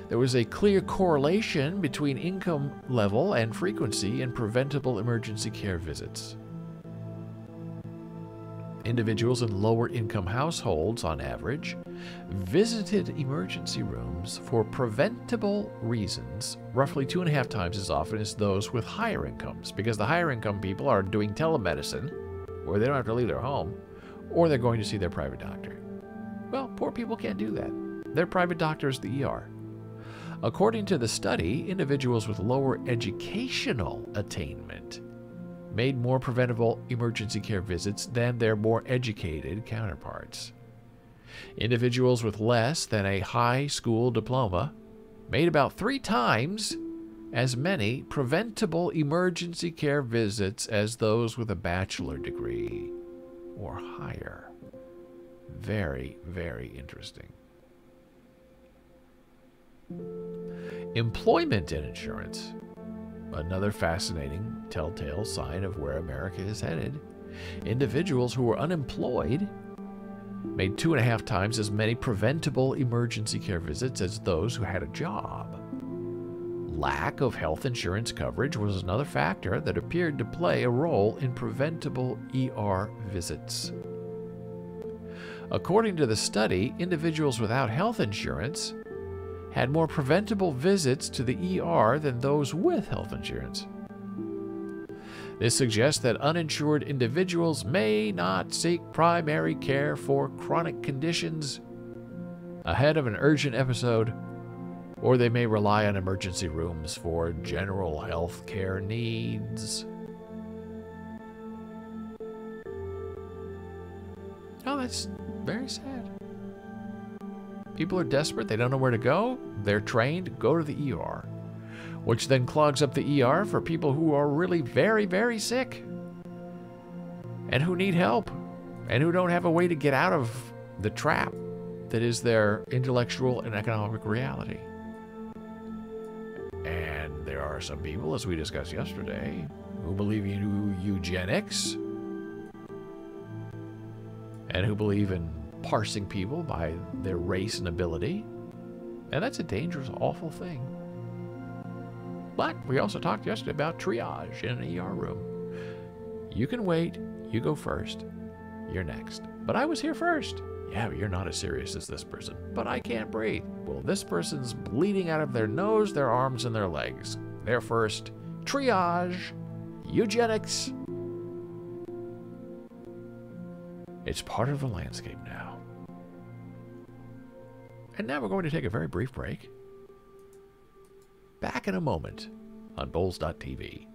Speaker 1: There was a clear correlation between income level and frequency in preventable emergency care visits. Individuals in lower income households, on average, visited emergency rooms for preventable reasons roughly 2.5 times as often as those with higher incomes, because the higher income people are doing telemedicine, where they don't have to leave their home, or they're going to see their private doctor. Well, poor people can't do that. Their private doctor is the ER. According to the study, individuals with lower educational attainment made more preventable emergency care visits than their more educated counterparts. Individuals with less than a high school diploma made about 3 times as many preventable emergency care visits as those with a bachelor degree or higher. Very, very interesting. Employment and insurance. Another fascinating telltale sign of where America is headed. Individuals who were unemployed made 2.5 times as many preventable emergency care visits as those who had a job. Lack of health insurance coverage was another factor that appeared to play a role in preventable ER visits. According to the study, individuals without health insurance had more preventable visits to the ER than those with health insurance. This suggests that uninsured individuals may not seek primary care for chronic conditions ahead of an urgent episode, or they may rely on emergency rooms for general health care needs. Oh, that's very sad. People are desperate, they don't know where to go, they're trained, go to the ER, which then clogs up the ER for people who are really very, very sick and who need help and who don't have a way to get out of the trap that is their intellectual and economic reality. And there are some people, as we discussed yesterday, who believe in eugenics and who believe in parsing people by their race and ability. And that's a dangerous, awful thing. But we also talked yesterday about triage in an ER room. You can wait, you go first, you're next. But I was here first. Yeah, but you're not as serious as this person. But I can't breathe. Well, this person's bleeding out of their nose, their arms, and their legs. They're first. Triage. Eugenics. It's part of the landscape now. And now we're going to take a very brief break. Back in a moment on Bowls.tv.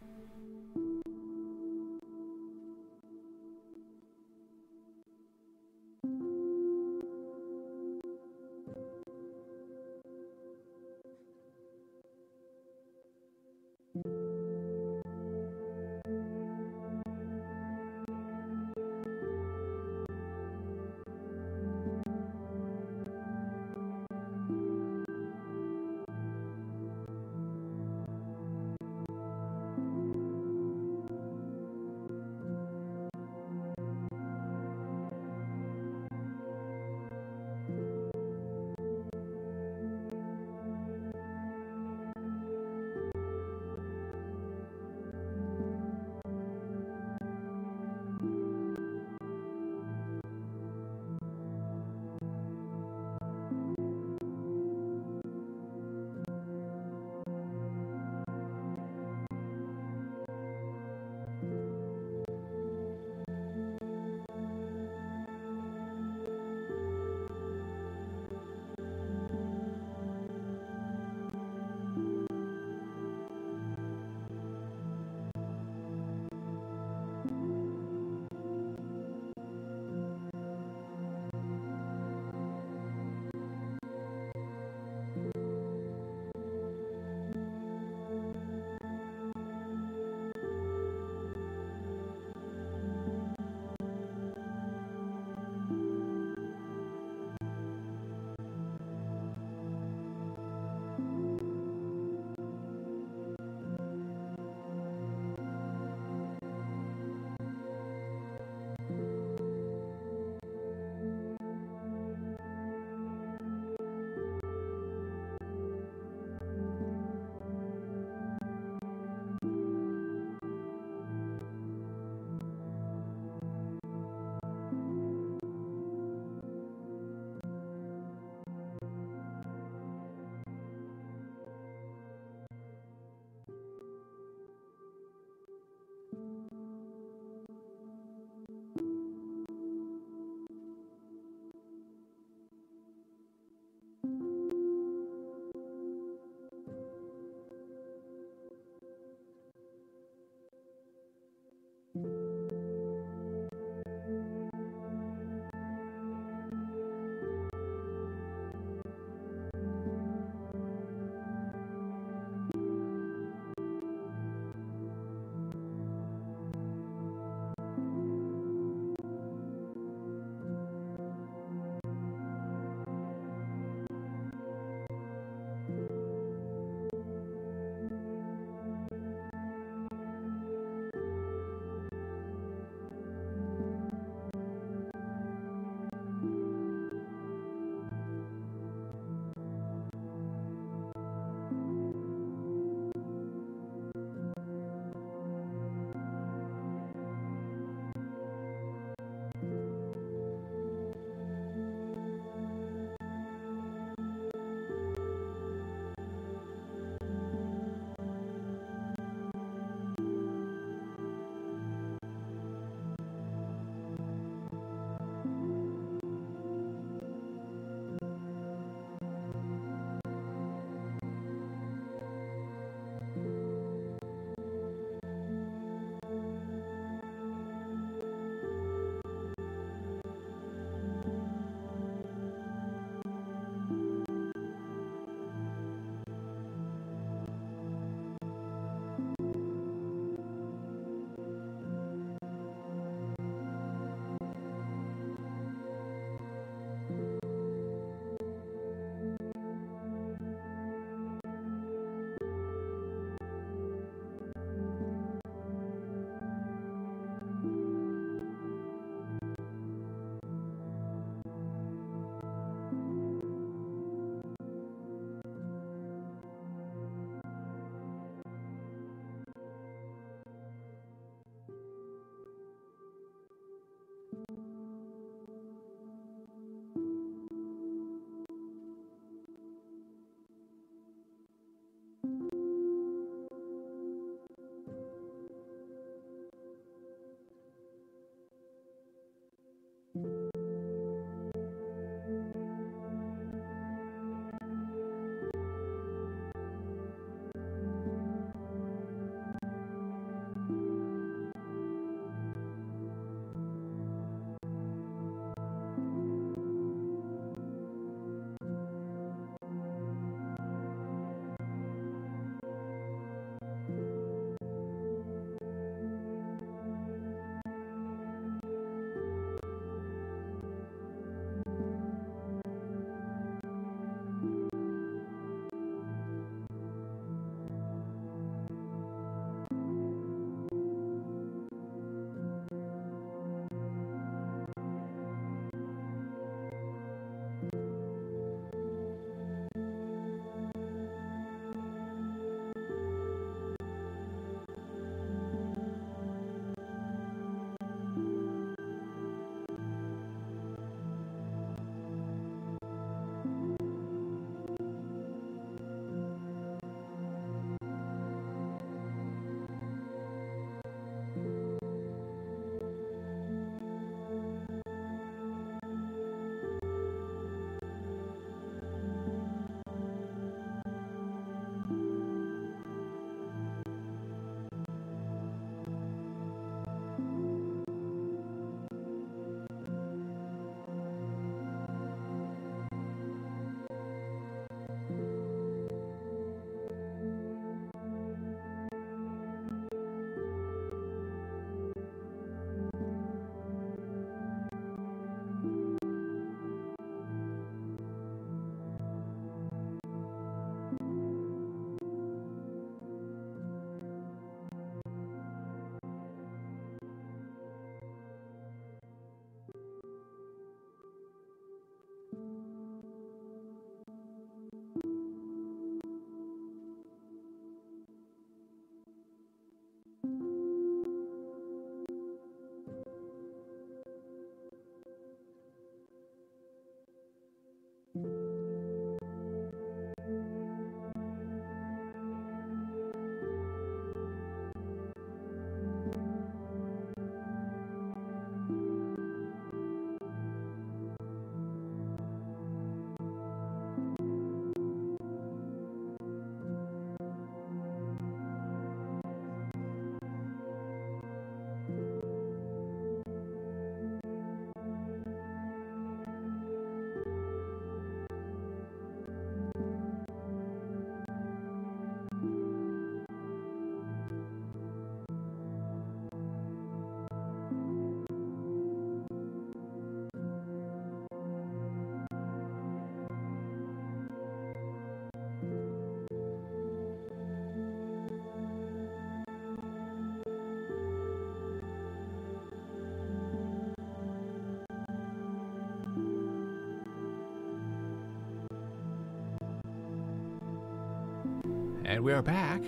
Speaker 1: And we are back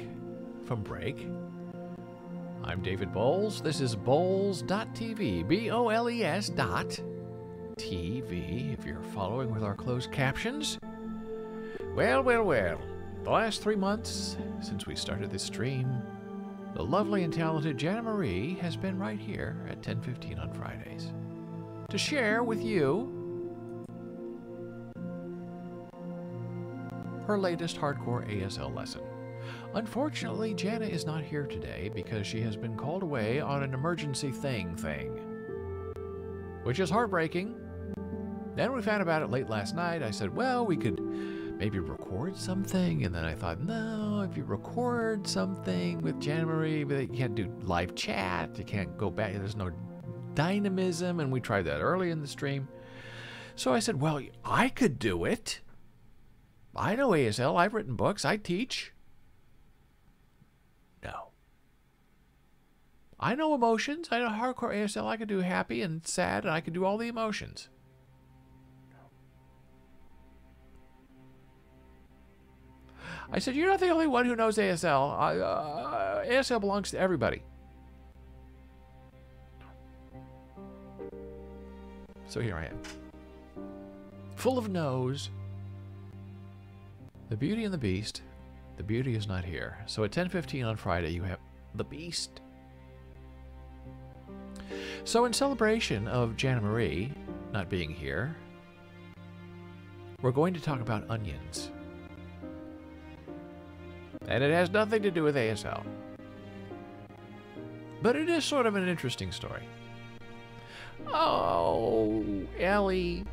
Speaker 1: from break. I'm David Bowles. This is Bowles.tv. B-O-L-E-S dot TV, if you're following with our closed captions. Well, well, well. The last 3 months since we started this stream, the lovely and talented Jana Marie has been right here at 10:15 on Fridays to share with you her latest hardcore ASL lesson. Unfortunately, Jana is not here today because she has been called away on an emergency thing, which is heartbreaking. Then we found about it late last night. I said, well, we could maybe record something. And then I thought, no, if you record something with Jana Marie, but you can't do live chat. You can't go back. There's no dynamism. And we tried that early in the stream. So I said, well, I could do it. I know ASL. I've written books. I teach. No. I know emotions. I know hardcore ASL. I could do happy and sad, and I could do all the emotions. I said, you're not the only one who knows ASL. ASL belongs to everybody. So here I am. Full of no's. The Beauty and the Beast. The Beauty is not here. So at 10:15 on Friday, you have the Beast. So in celebration of Jana Marie not being here, we're going to talk about onions. And it has nothing to do with ASL. But it is sort of an interesting story. Oh, Ellie.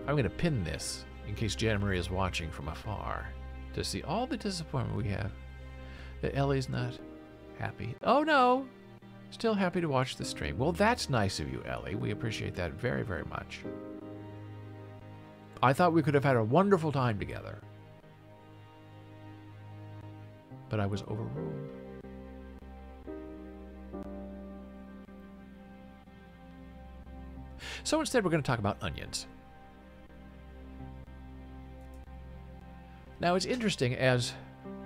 Speaker 1: I'm going to pin this in case Jana Marie is watching from afar to see all the disappointment we have that Ellie's not happy. Oh, no. Still happy to watch the stream. Well, that's nice of you, Ellie. We appreciate that very, very much. I thought we could have had a wonderful time together. But I was overruled. So instead, we're going to talk about onions. Now, it's interesting as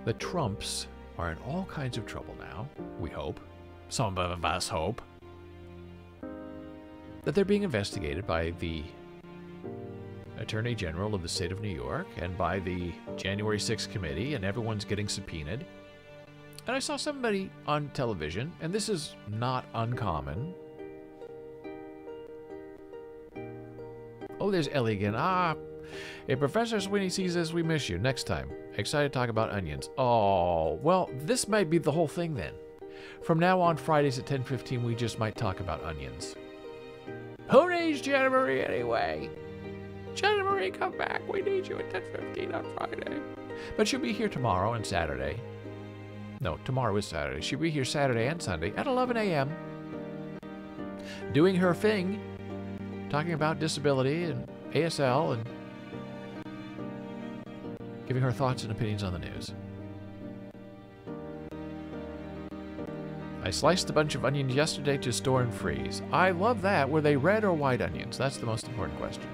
Speaker 1: the Trumps are in all kinds of trouble now, we hope. Some of us hope. That they're being investigated by the Attorney General of the state of New York and by the January 6th committee, and everyone's getting subpoenaed. And I saw somebody on television, and this is not uncommon. Oh, there's Ellie again. If Professor Sweeney sees this, we miss you. Next time. Excited to talk about onions. Oh, well, this might be the whole thing then. From now on, Fridays at 10:15, we just might talk about onions. Who needs Jana Marie anyway? Jana Marie, come back. We need you at 10:15 on Friday. But she'll be here tomorrow and Saturday. No, tomorrow is Saturday. She'll be here Saturday and Sunday at 11 a.m. doing her thing, talking about disability and ASL and giving her thoughts and opinions on the news. I sliced a bunch of onions yesterday to store and freeze. I love that. Were they red or white onions? That's the most important question.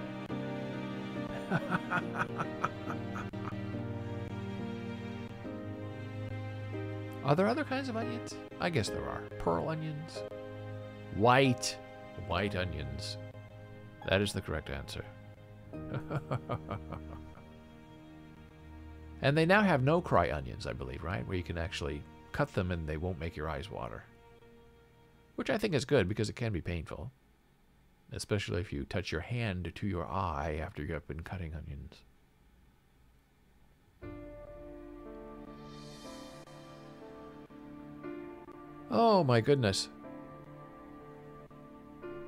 Speaker 1: Are there other kinds of onions? I guess there are. Pearl onions. White onions. That is the correct answer. And they now have no-cry onions, I believe, right? Where you can actually cut them and they won't make your eyes water. Which I think is good because it can be painful. Especially if you touch your hand to your eye after you have been cutting onions. Oh my goodness.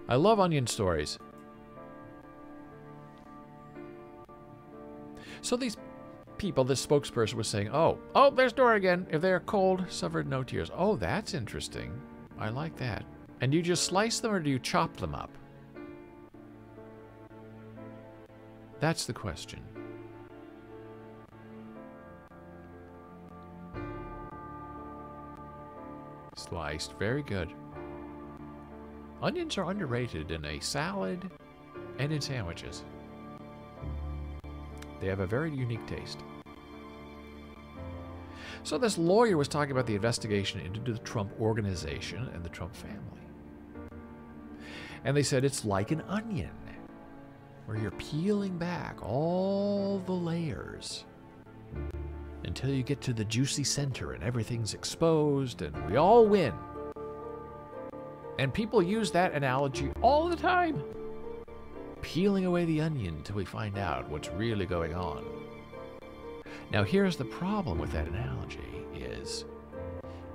Speaker 1: I love onion stories. So these people, this spokesperson was saying, oh, there's Dora again. If they are cold, suffered no tears. Oh, that's interesting. I like that. And do you just slice them or do you chop them up? That's the question. Sliced. Very good. Onions are underrated in a salad and in sandwiches. They have a very unique taste. So this lawyer was talking about the investigation into the Trump organization and the Trump family. And they said it's like an onion, where you're peeling back all the layers until you get to the juicy center and everything's exposed and we all win. And people use that analogy all the time. Peeling away the onion until we find out what's really going on. Now here's the problem with that analogy is,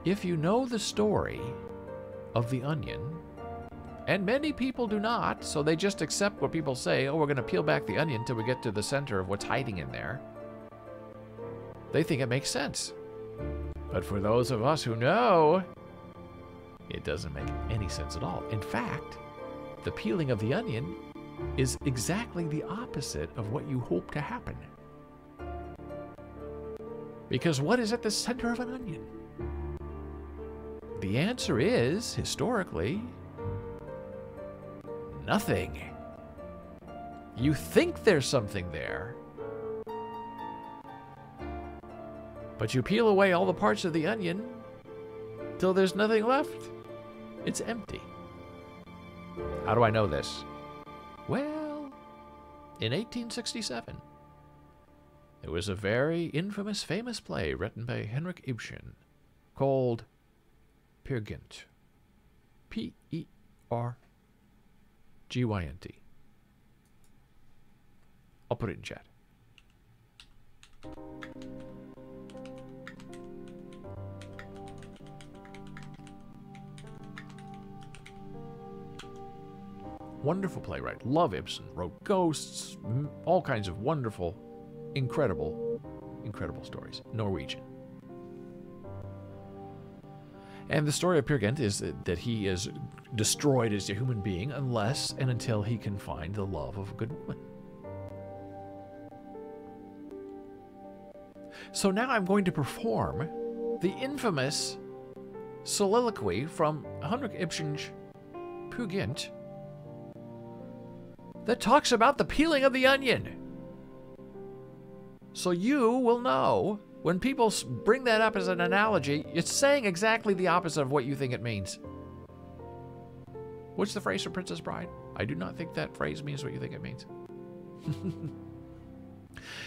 Speaker 1: if you know the story of the onion, and many people do not, so they just accept what people say, oh, we're going to peel back the onion until we get to the center of what's hiding in there. They think it makes sense. But for those of us who know, it doesn't make any sense at all. In fact, the peeling of the onion is exactly the opposite of what you hope to happen. Because what is at the center of an onion? The answer is, historically, nothing. You think there's something there, but you peel away all the parts of the onion till there's nothing left. It's empty. How do I know this? Well, in 1867, there was a very infamous, famous play written by Henrik Ibsen called Peer Gynt. P-E-R-G-Y-N-T. I'll put it in chat. Wonderful playwright. Love Ibsen. Wrote Ghosts, all kinds of wonderful, incredible stories. Norwegian. And the story of Peer Gynt is that he is destroyed as a human being unless and until he can find the love of a good woman. So now I'm going to perform the infamous soliloquy from Henrik Ibsen's Peer Gynt that talks about the peeling of the onion. So you will know when people bring that up as an analogy, it's saying exactly the opposite of what you think it means. What's the phrase for Princess Bride? I do not think that phrase means what you think it means.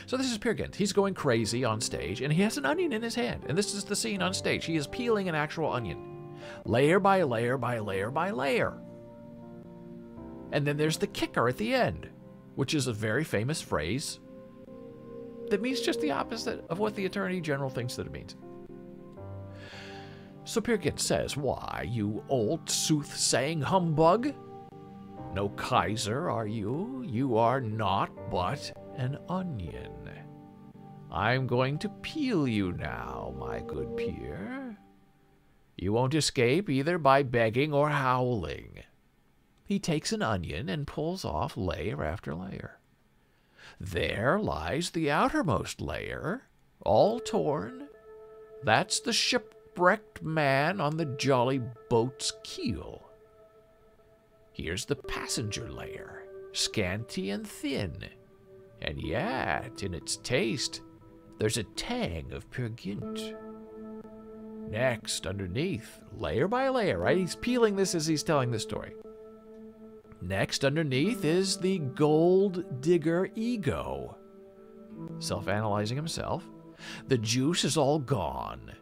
Speaker 1: So this is Peer Gynt. He's going crazy on stage, and he has an onion in his hand. And this is the scene on stage. He is peeling an actual onion. Layer by layer by layer by layer. And then there's the kicker at the end, which is a very famous phrase that means just the opposite of what the Attorney General thinks that it means. So Peer Gynt says, "Why, you old soothsaying humbug? No Kaiser, are you? You are naught but an onion. I'm going to peel you now, my good peer. You won't escape either by begging or howling." He takes an onion and pulls off layer after layer. There lies the outermost layer, all torn. That's the shipwrecked man on the jolly boat's keel. Here's the passenger layer, scanty and thin, and yet, in its taste, there's a tang of Peer Gynt. Next, underneath, layer by layer, right? He's peeling this as he's telling the story. Next, underneath, is the gold digger ego. Self-analyzing himself. The juice is all gone,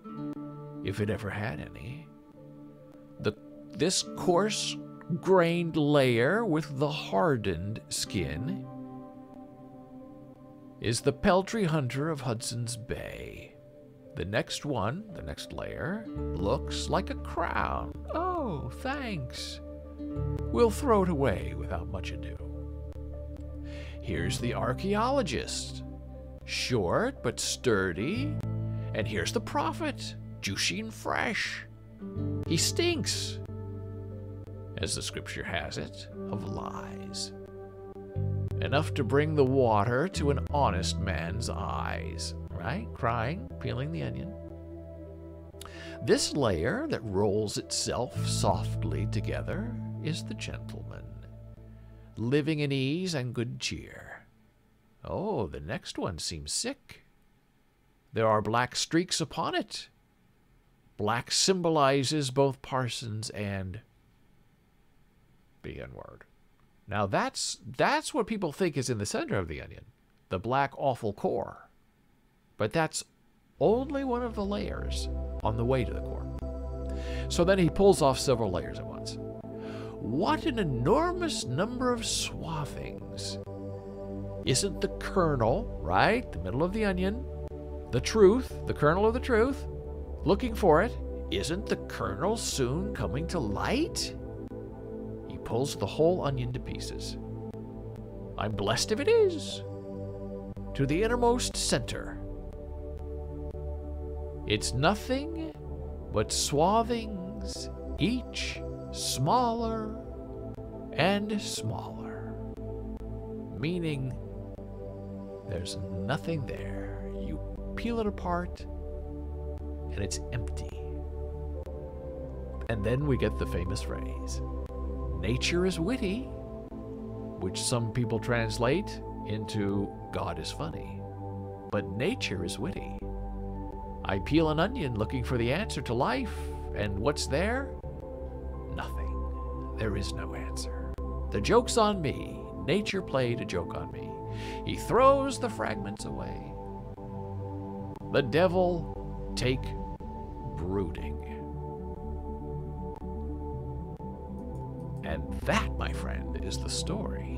Speaker 1: if it ever had any. This coarse-grained layer with the hardened skin is the peltry hunter of Hudson's Bay. The next one, the next layer, looks like a crown. Oh, thanks. We'll throw it away without much ado. Here's the archaeologist, short but sturdy. And here's the prophet, juicy and fresh. He stinks, as the scripture has it, of lies. Enough to bring the water to an honest man's eyes. Right? Crying, peeling the onion. This layer that rolls itself softly together is the gentleman, living in ease and good cheer. Oh, the next one seems sick. There are black streaks upon it. Black symbolizes both Parsons and the N-word. Now that's what people think is in the center of the onion, the black awful core. But that's only one of the layers on the way to the core. So then he pulls off several layers at once. What an enormous number of swathings. Isn't the kernel, right, the middle of the onion, the truth, the kernel of the truth, looking for it? Isn't the kernel soon coming to light? He pulls the whole onion to pieces. I'm blessed if it is. To the innermost center. It's nothing but swathings, each smaller and smaller. Meaning, there's nothing there. You peel it apart, and it's empty. And then we get the famous phrase, nature is witty, which some people translate into God is funny. But nature is witty. I peel an onion looking for the answer to life, and what's there? Nothing. There is no answer. The joke's on me. Nature played a joke on me. He throws the fragments away. The devil take brooding. And that, my friend, is the story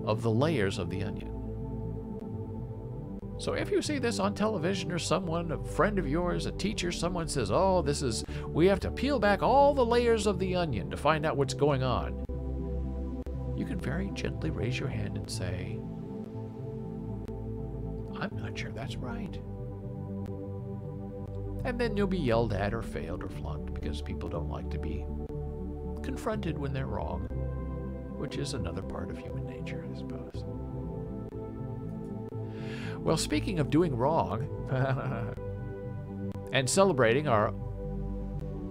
Speaker 1: of the layers of the onion. So if you see this on television or someone, a friend of yours, a teacher, someone says, oh, we have to peel back all the layers of the onion to find out what's going on. You can very gently raise your hand and say, I'm not sure that's right. And then you'll be yelled at or failed or flunked because people don't like to be confronted when they're wrong, which is another part of human nature, I suppose. Well, speaking of doing wrong and celebrating our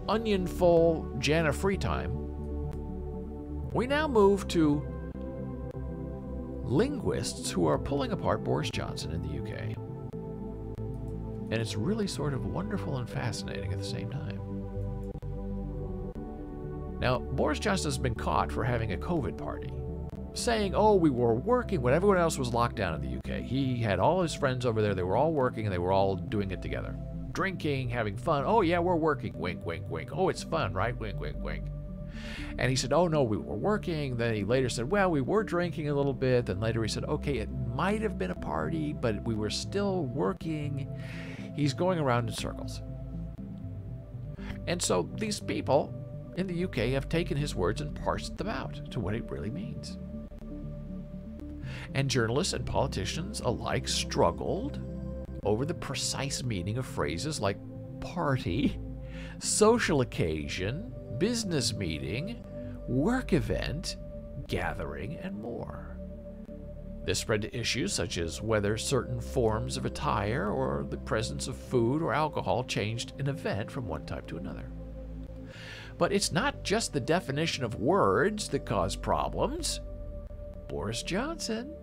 Speaker 1: onion-full Jana free time, we now move to linguists who are pulling apart Boris Johnson in the UK. And it's really sort of wonderful and fascinating at the same time. Now, Boris Johnson has been caught for having a COVID party, saying, oh, we were working when everyone else was locked down in the UK. He had all his friends over there. They were all working, and they were all doing it together. Drinking, having fun. Oh, yeah, we're working. Wink, wink, wink. Oh, it's fun, right? Wink, wink, wink. And he said, oh, no, we were working. Then he later said, well, we were drinking a little bit. Then later he said, okay, it might have been a party, but we were still working. He's going around in circles. And so these people in the UK have taken his words and parsed them out to what it really means. And journalists and politicians alike struggled over the precise meaning of phrases like party, social occasion, business meeting, work event, gathering, and more. This spread to issues such as whether certain forms of attire or the presence of food or alcohol changed an event from one type to another. But it's not just the definition of words that cause problems. Boris Johnson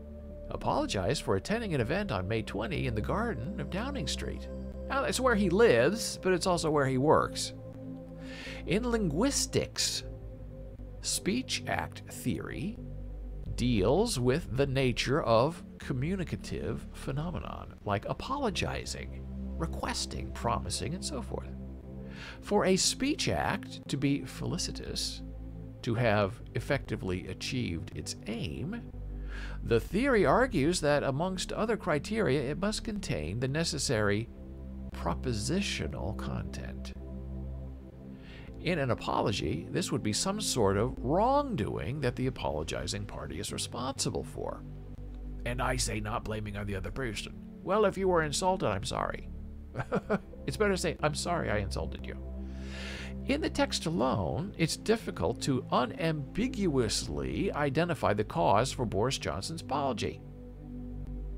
Speaker 1: apologized for attending an event on May 20 in the garden of Downing Street. Now, that's where he lives, but it's also where he works. In linguistics, speech act theory deals with the nature of communicative phenomenon, like apologizing, requesting, promising, and so forth. For a speech act to be felicitous, to have effectively achieved its aim, the theory argues that amongst other criteria, it must contain the necessary propositional content. In an apology, this would be some sort of wrongdoing that the apologizing party is responsible for. And I say not blaming on the other person. Well, if you were insulted, I'm sorry. It's better to say, I'm sorry I insulted you. In the text alone, it's difficult to unambiguously identify the cause for Boris Johnson's apology.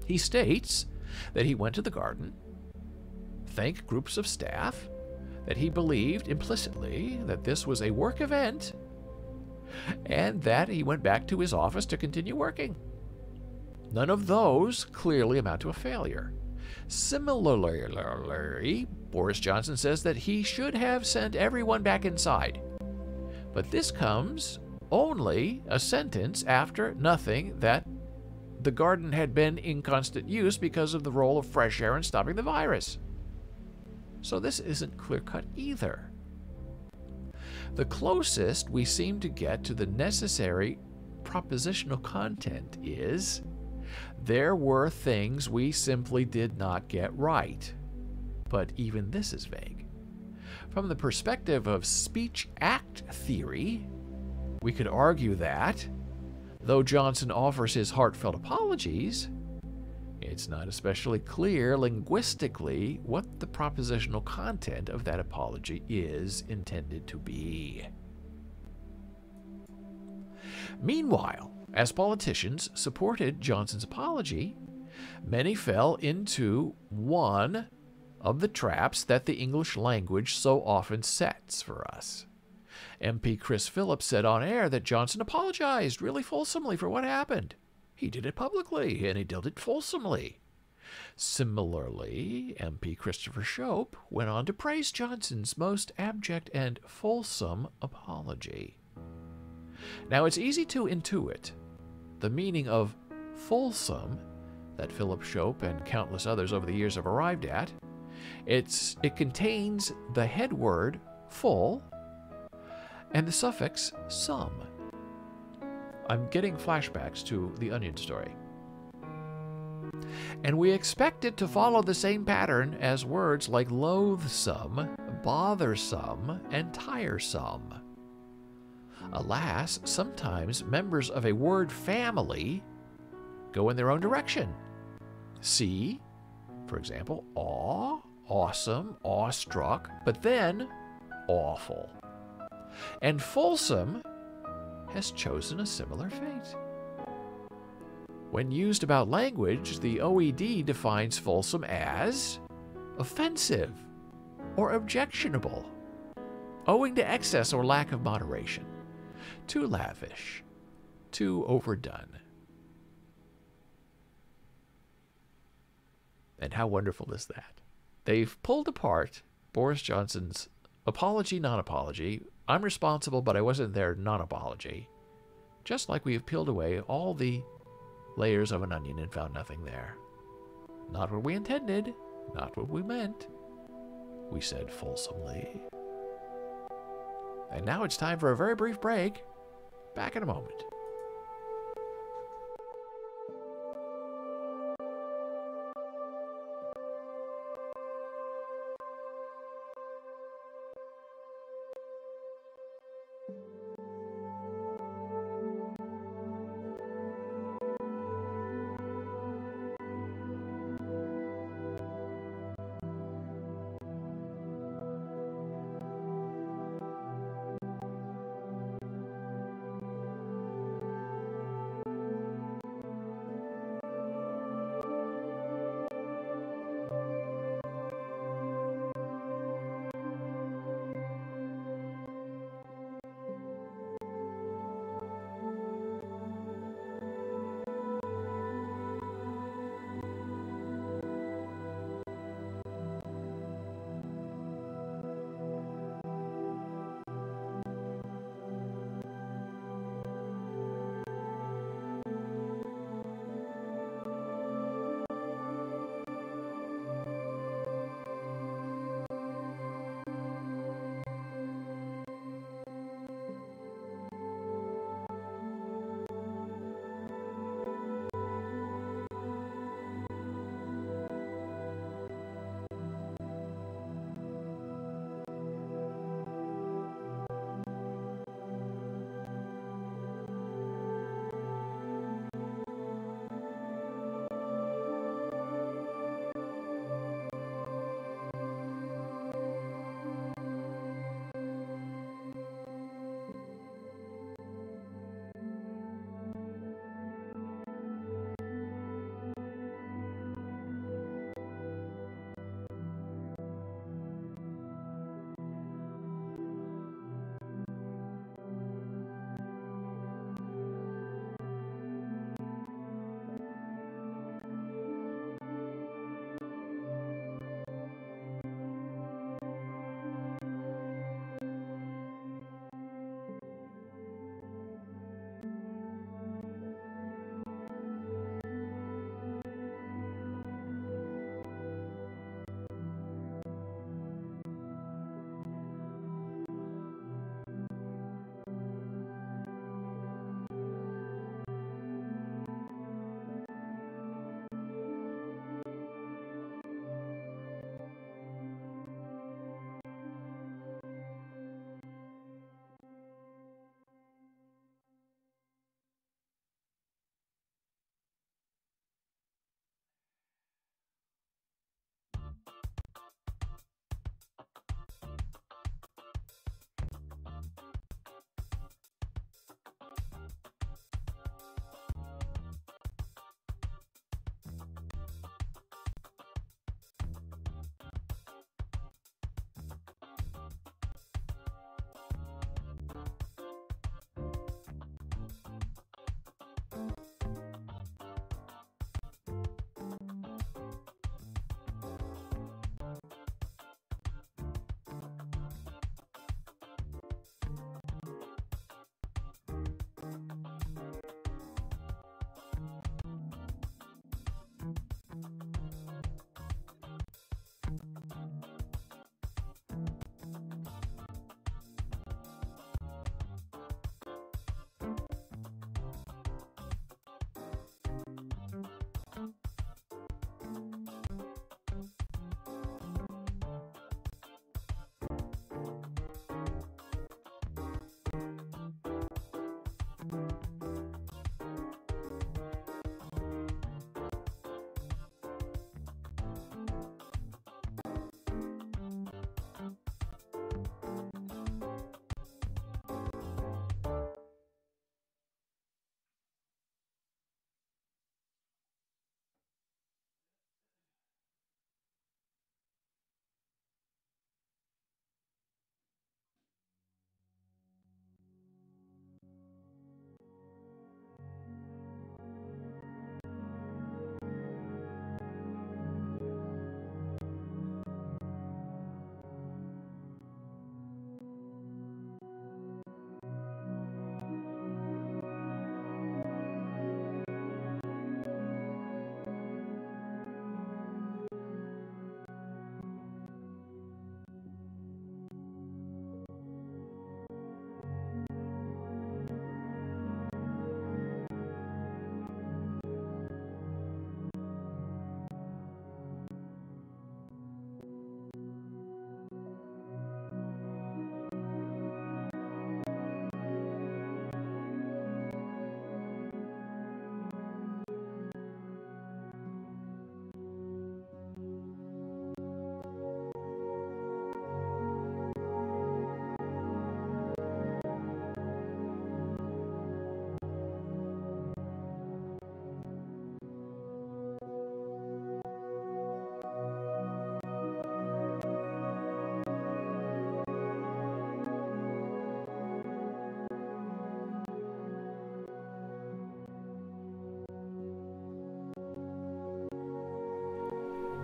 Speaker 1: He states that he went to the garden, thanked groups of staff, that he believed implicitly that this was a work event, and that he went back to his office to continue working. None of those clearly amount to a failure. Similarly, Boris Johnson says that he should have sent everyone back inside. But this comes only a sentence after nothing that the garden had been in constant use because of the role of fresh air in stopping the virus. So this isn't clear-cut either. The closest we seem to get to the necessary propositional content is there were things we simply did not get right. But even this is vague. From the perspective of speech act theory, we could argue that, though Johnson offers his heartfelt apologies, it's not especially clear linguistically what the propositional content of that apology is intended to be. Meanwhile, as politicians supported Johnson's apology, many fell into one of the traps that the English language so often sets for us. MP Chris Phillips said on air that Johnson apologized really fulsomely for what happened. He did it publicly, and he did it fulsomely. Similarly, MP Christopher Shope went on to praise Johnson's most abject and fulsome apology. Now, it's easy to intuit the meaning of fulsome that Philip Shope and countless others over the years have arrived at. It contains the head word full and the suffix some. I'm getting flashbacks to the Onion story. And we expect it to follow the same pattern as words like loathsome, bothersome, and tiresome. Alas, sometimes members of a word family go in their own direction. See, for example, awe, awesome, awestruck, but then awful. And fulsome has chosen a similar fate. When used about language, the OED defines fulsome as offensive or objectionable, owing to excess or lack of moderation, too lavish, too overdone. And how wonderful is that? They've pulled apart Boris Johnson's apology, non-apology, I'm responsible but I wasn't there non-apology, just like we have peeled away all the layers of an onion and found nothing there. Not what we intended, not what we meant, we said fulsomely. And now it's time for a very brief break. Back in a moment.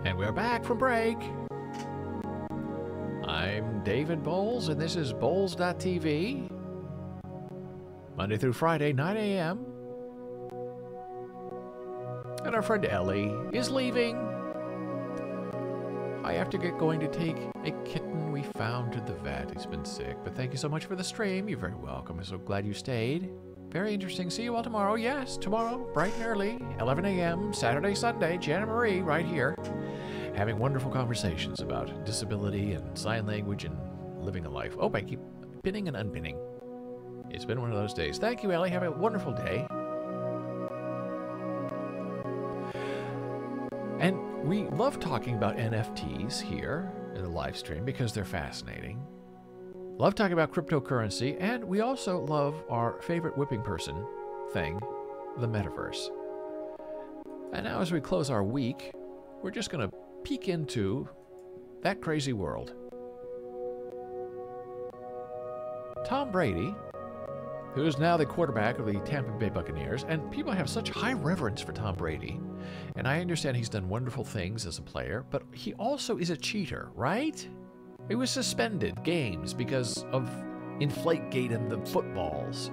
Speaker 1: And we're back from break. I'm David Bowles, and this is Bowles.tv. Monday through Friday, 9 a.m. And our friend Ellie is leaving. I have to get going to take a kitten we found to the vet. He's been sick, but thank you so much for the stream. You're very welcome. I'm so glad you stayed. Very interesting. See you all tomorrow. Yes, tomorrow, bright and early, 11 a.m., Saturday, Sunday, Jana Marie, right here, having wonderful conversations about disability and sign language and living a life. Oh, I keep pinning and unpinning. It's been one of those days. Thank you, Ellie. Have a wonderful day. And we love talking about NFTs here in the live stream because they're fascinating. Love talking about cryptocurrency, and we also love our favorite whipping person thing, the metaverse. And now as we close our week, we're just going to peek into that crazy world. Tom Brady, who is now the quarterback of the Tampa Bay Buccaneers, and people have such high reverence for Tom Brady, and I understand he's done wonderful things as a player, but he also is a cheater, right? He was suspended games because of Inflategate and the footballs.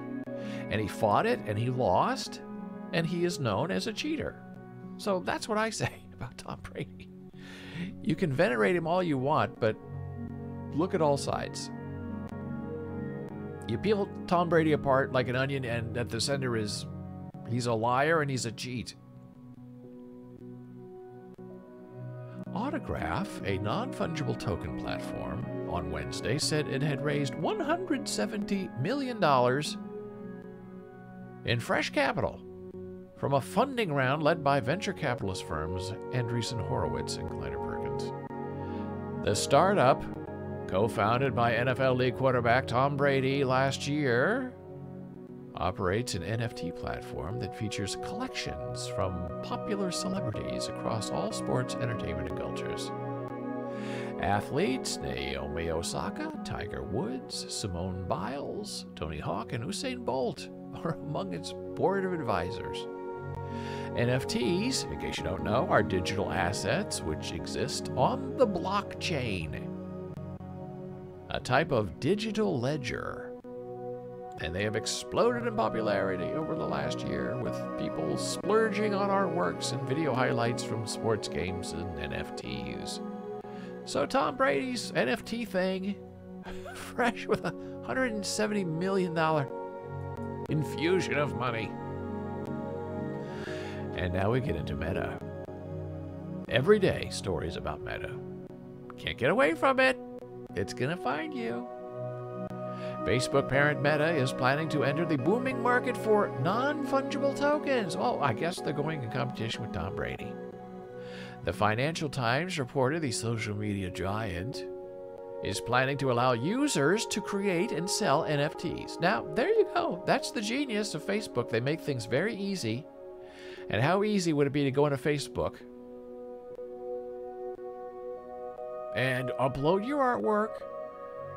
Speaker 1: And he fought it, and he lost, and he is known as a cheater. So that's what I say about Tom Brady. You can venerate him all you want, but look at all sides. You peel Tom Brady apart like an onion, and at the center is he's a liar and he's a cheat. Autograph, a non-fungible token platform, on Wednesday said it had raised $170 million in fresh capital from a funding round led by venture capitalist firms Andreessen Horowitz and Kleiner Perkins. The startup, co-founded by NFL League quarterback Tom Brady last year, operates an NFT platform that features collections from popular celebrities across all sports, entertainment, and cultures. Athletes Naomi Osaka, Tiger Woods, Simone Biles, Tony Hawk, and Usain Bolt are among its board of advisors. NFTs, in case you don't know, are digital assets which exist on the blockchain, a type of digital ledger. And they have exploded in popularity over the last year, with people splurging on artworks and video highlights from sports games and NFTs. So Tom Brady's NFT thing, fresh with a $170 million infusion of money. And now we get into Meta. Every day, stories about Meta. Can't get away from it. It's gonna find you. Facebook parent Meta is planning to enter the booming market for non-fungible tokens. Oh, I guess they're going in competition with Tom Brady. The Financial Times reported the social media giant is planning to allow users to create and sell NFTs. Now, there you go. That's the genius of Facebook. They make things very easy. And how easy would it be to go into Facebook and upload your artwork?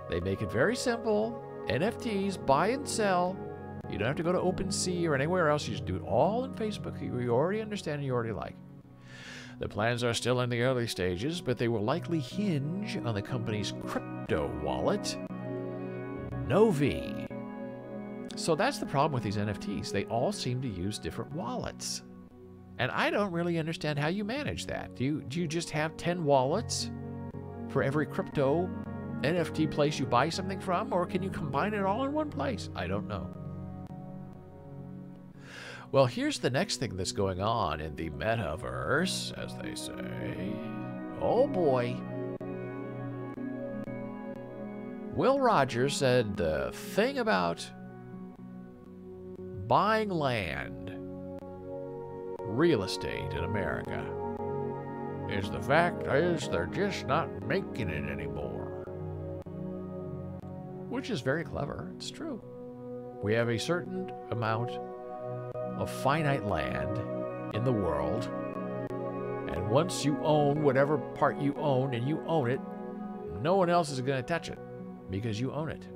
Speaker 1: They make it very simple. NFTs, buy and sell. You don't have to go to OpenSea or anywhere else. You just do it all in Facebook. You already understand and you already like. The plans are still in the early stages, but they will likely hinge on the company's crypto wallet, Novi. So that's the problem with these NFTs. They all seem to use different wallets. And I don't really understand how you manage that. Do you just have 10 wallets for every crypto NFT place you buy something from, or can you combine it all in one place? I don't know. Well, here's the next thing that's going on in the metaverse, as they say. Oh boy. Will Rogers said the thing about buying land, real estate in America, is the fact is they're just not making it anymore. Which is very clever. It's true. We have a certain amount of finite land in the world, and once you own whatever part you own and you own it, no one else is going to touch it because you own it.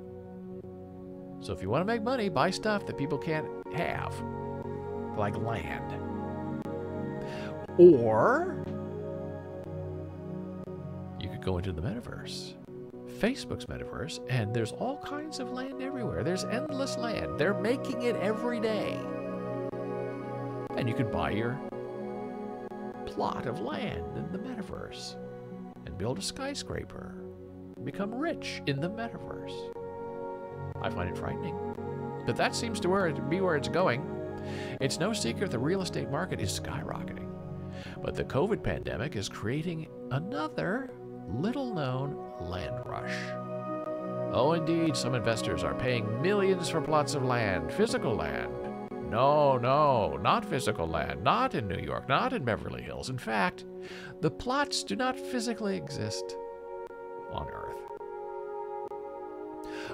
Speaker 1: So if you want to make money, buy stuff that people can't have, like land. Or go into the metaverse. Facebook's metaverse, and there's all kinds of land everywhere. There's endless land. They're making it every day. And you can buy your plot of land in the metaverse and build a skyscraper, become rich in the metaverse. I find it frightening. But that seems to be where it's going. It's no secret the real estate market is skyrocketing. But the COVID pandemic is creating another little-known land rush. Oh, indeed, some investors are paying millions for plots of land, physical land. No, not physical land, not in New York, not in Beverly Hills. In fact, the plots do not physically exist on Earth.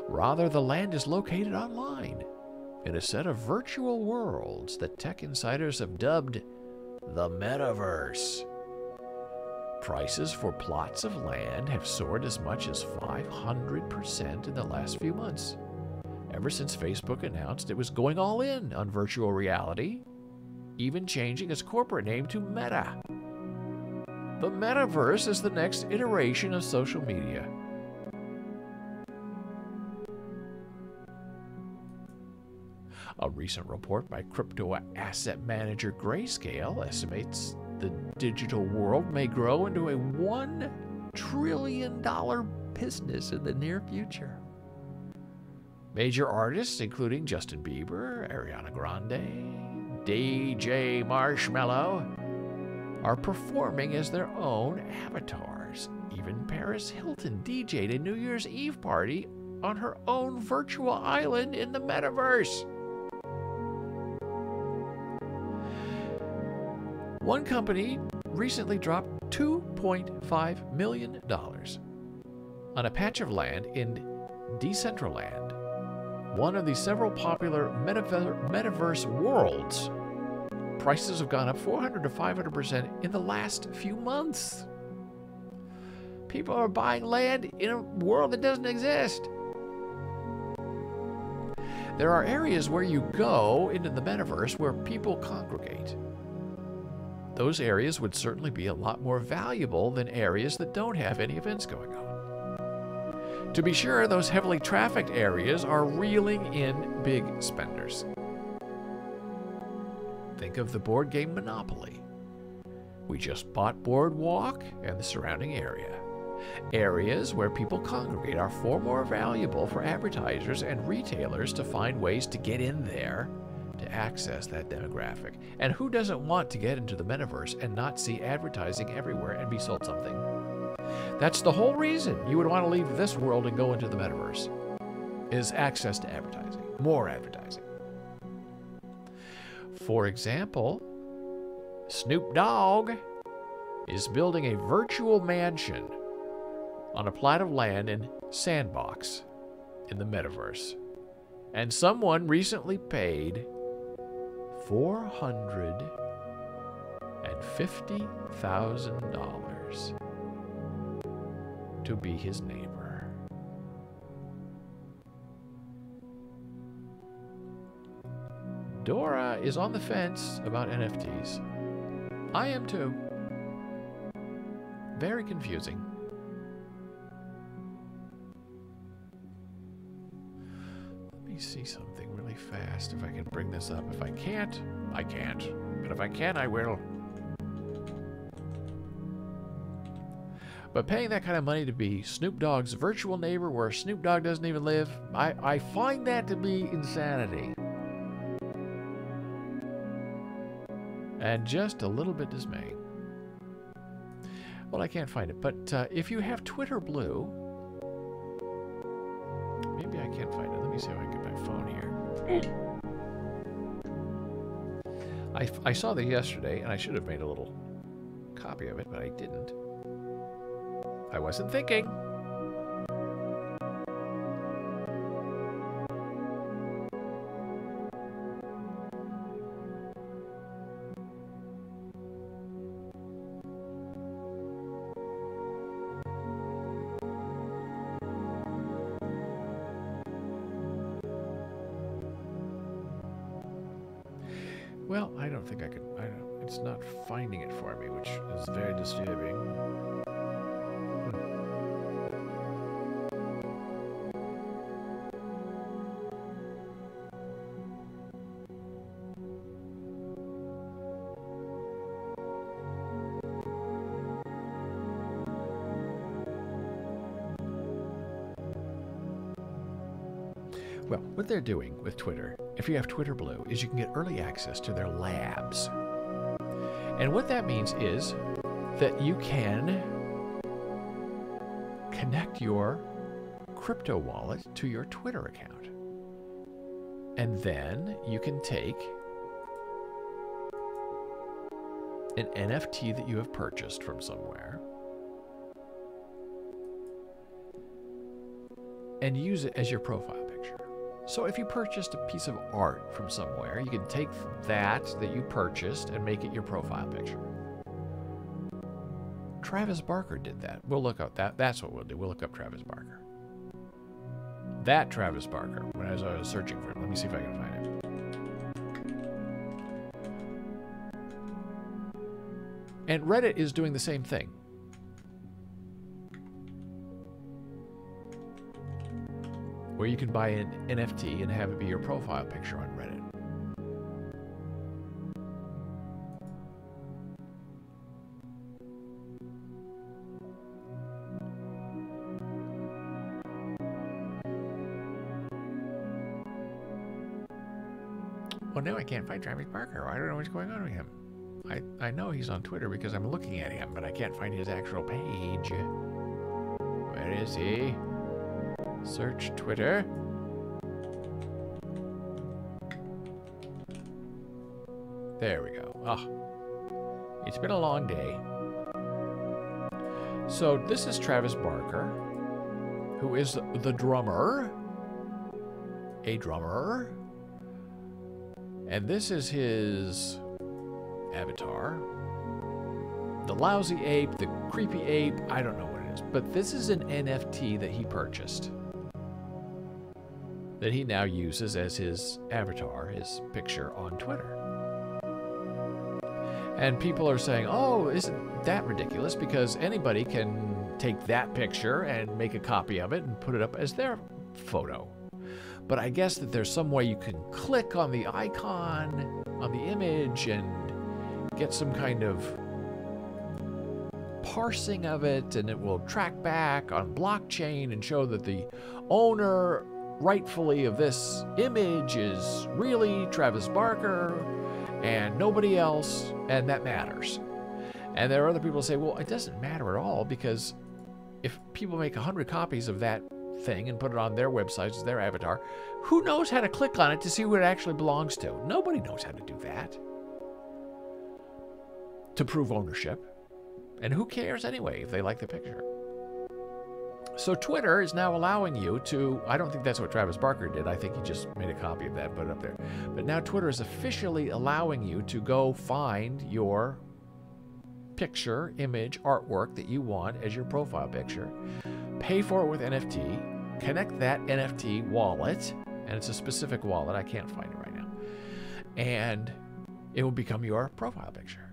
Speaker 1: Rather, the land is located online in a set of virtual worlds that tech insiders have dubbed the metaverse. Prices for plots of land have soared as much as 500% in the last few months, ever since Facebook announced it was going all in on virtual reality, even changing its corporate name to Meta. The metaverse is the next iteration of social media. A recent report by crypto asset manager Grayscale estimates the digital world may grow into a $1 trillion business in the near future. Major artists including Justin Bieber, Ariana Grande, DJ Marshmello are performing as their own avatars. Even Paris Hilton DJ'd a New Year's Eve party on her own virtual island in the metaverse. One company recently dropped $2.5 million on a patch of land in Decentraland, one of the several popular metaverse worlds. Prices have gone up 400 to 500% in the last few months. People are buying land in a world that doesn't exist. There are areas where you go into the metaverse where people congregate. Those areas would certainly be a lot more valuable than areas that don't have any events going on. To be sure, those heavily trafficked areas are reeling in big spenders. Think of the board game Monopoly. We just bought Boardwalk and the surrounding area. Areas where people congregate are far more valuable for advertisers and retailers to find ways to get in there to access that demographic. And who doesn't want to get into the metaverse and not see advertising everywhere and be sold something? That's the whole reason you would want to leave this world and go into the metaverse, is access to advertising, more advertising. For example, Snoop Dogg is building a virtual mansion on a plot of land in Sandbox in the metaverse. And someone recently paid $450,000 to be his neighbor. Dora is on the fence about NFTs. I am too. Very confusing. Let me see something really fast if I can bring this up. If I can't, I can't. But if I can, I will. But paying that kind of money to be Snoop Dogg's virtual neighbor where Snoop Dogg doesn't even live, I find that to be insanity. And just a little bit dismaying. Well, I can't find it, but if you have Twitter Blue, maybe I can't find it. Let me see if I can get my phone here. I saw that yesterday, and I should have made a little copy of it, but I didn't. I wasn't thinking. Well, I don't think I could. It's not finding it for me, which is very disturbing. Well, what they're doing with Twitter, if you have Twitter Blue, is you can get early access to their labs. And what that means is that you can connect your crypto wallet to your Twitter account. And then you can take an NFT that you have purchased from somewhere and use it as your profile picture. So if you purchased a piece of art from somewhere, you can take that you purchased and make it your profile picture. Travis Barker did that. We'll look up that. That's what we'll do. We'll look up Travis Barker. That Travis Barker, when I was searching for him. Let me see if I can find him. And Reddit is doing the same thing. Where you can buy an NFT and have it be your profile picture on Reddit. Well, now I can't find Travis Barker. I don't know what's going on with him. I know he's on Twitter because I'm looking at him, but I can't find his actual page. Where is he? Search Twitter. There we go. Oh, it's been a long day. So this is Travis Barker, who is the drummer. A drummer. And this is his avatar. The lousy ape, the creepy ape, I don't know what it is. But this is an NFT that he purchased. That he now uses as his avatar, his picture on Twitter. And people are saying, oh, isn't that ridiculous? Because anybody can take that picture and make a copy of it and put it up as their photo. But I guess that there's some way you can click on the icon, on the image, and get some kind of parsing of it, and it will track back on blockchain and show that the owner rightfully of this image is really Travis Barker and nobody else, and that matters. And there are other people who say, well, it doesn't matter at all, because if people make 100 copies of that thing and put it on their websites as their avatar, who knows how to click on it to see who it actually belongs to? Nobody knows how to do that to prove ownership. And who cares anyway if they like the picture? So Twitter is now allowing you to, I don't think that's what Travis Barker did. I think he just made a copy of that and put it up there. But now Twitter is officially allowing you to go find your picture, image, artwork that you want as your profile picture, pay for it with NFT, connect that NFT wallet, and it's a specific wallet, I can't find it right now, and it will become your profile picture,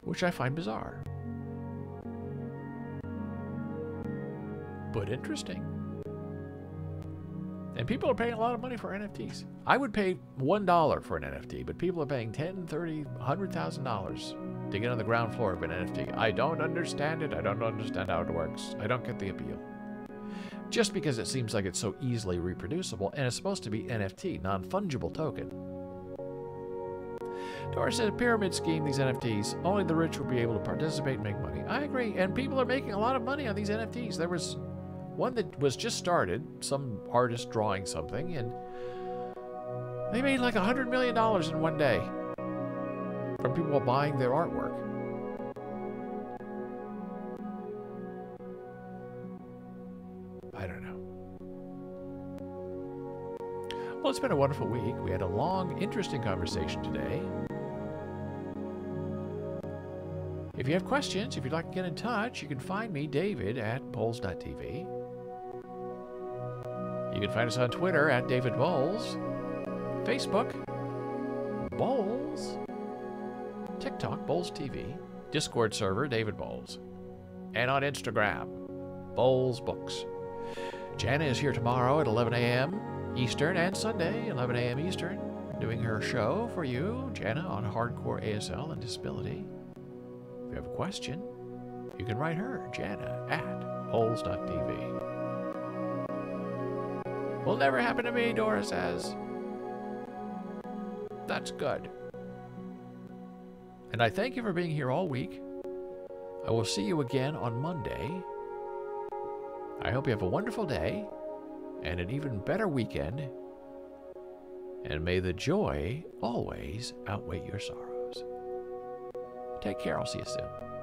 Speaker 1: which I find bizarre, but interesting. And people are paying a lot of money for NFTs. I would pay $1 for an NFT, but people are paying $10,000, $30,000, $100,000 to get on the ground floor of an NFT. I don't understand it. I don't understand how it works. I don't get the appeal. Just because it seems like it's so easily reproducible, and it's supposed to be NFT, non-fungible token. Doris said, a pyramid scheme, these NFTs. Only the rich will be able to participate and make money. I agree, and people are making a lot of money on these NFTs. There was one that was just started, some artist drawing something, and they made like $100 million in one day from people buying their artwork. I don't know. Well, it's been a wonderful week. We had a long, interesting conversation today. If you have questions, if you'd like to get in touch, you can find me, David, at Bowles.tv. You can find us on Twitter at David Bowles, Facebook, Bowles, TikTok, Bowles TV, Discord server, David Bowles, and on Instagram, Bowles Books. Jana is here tomorrow at 11 a.m. Eastern and Sunday, 11 a.m. Eastern, doing her show for you, Jana, on hardcore ASL and disability. If you have a question, you can write her, Jana, at Bowles.tv. Will never happen to me, Dora says. That's good. And I thank you for being here all week. I will see you again on Monday. I hope you have a wonderful day and an even better weekend. And may the joy always outweigh your sorrows. Take care. I'll see you soon.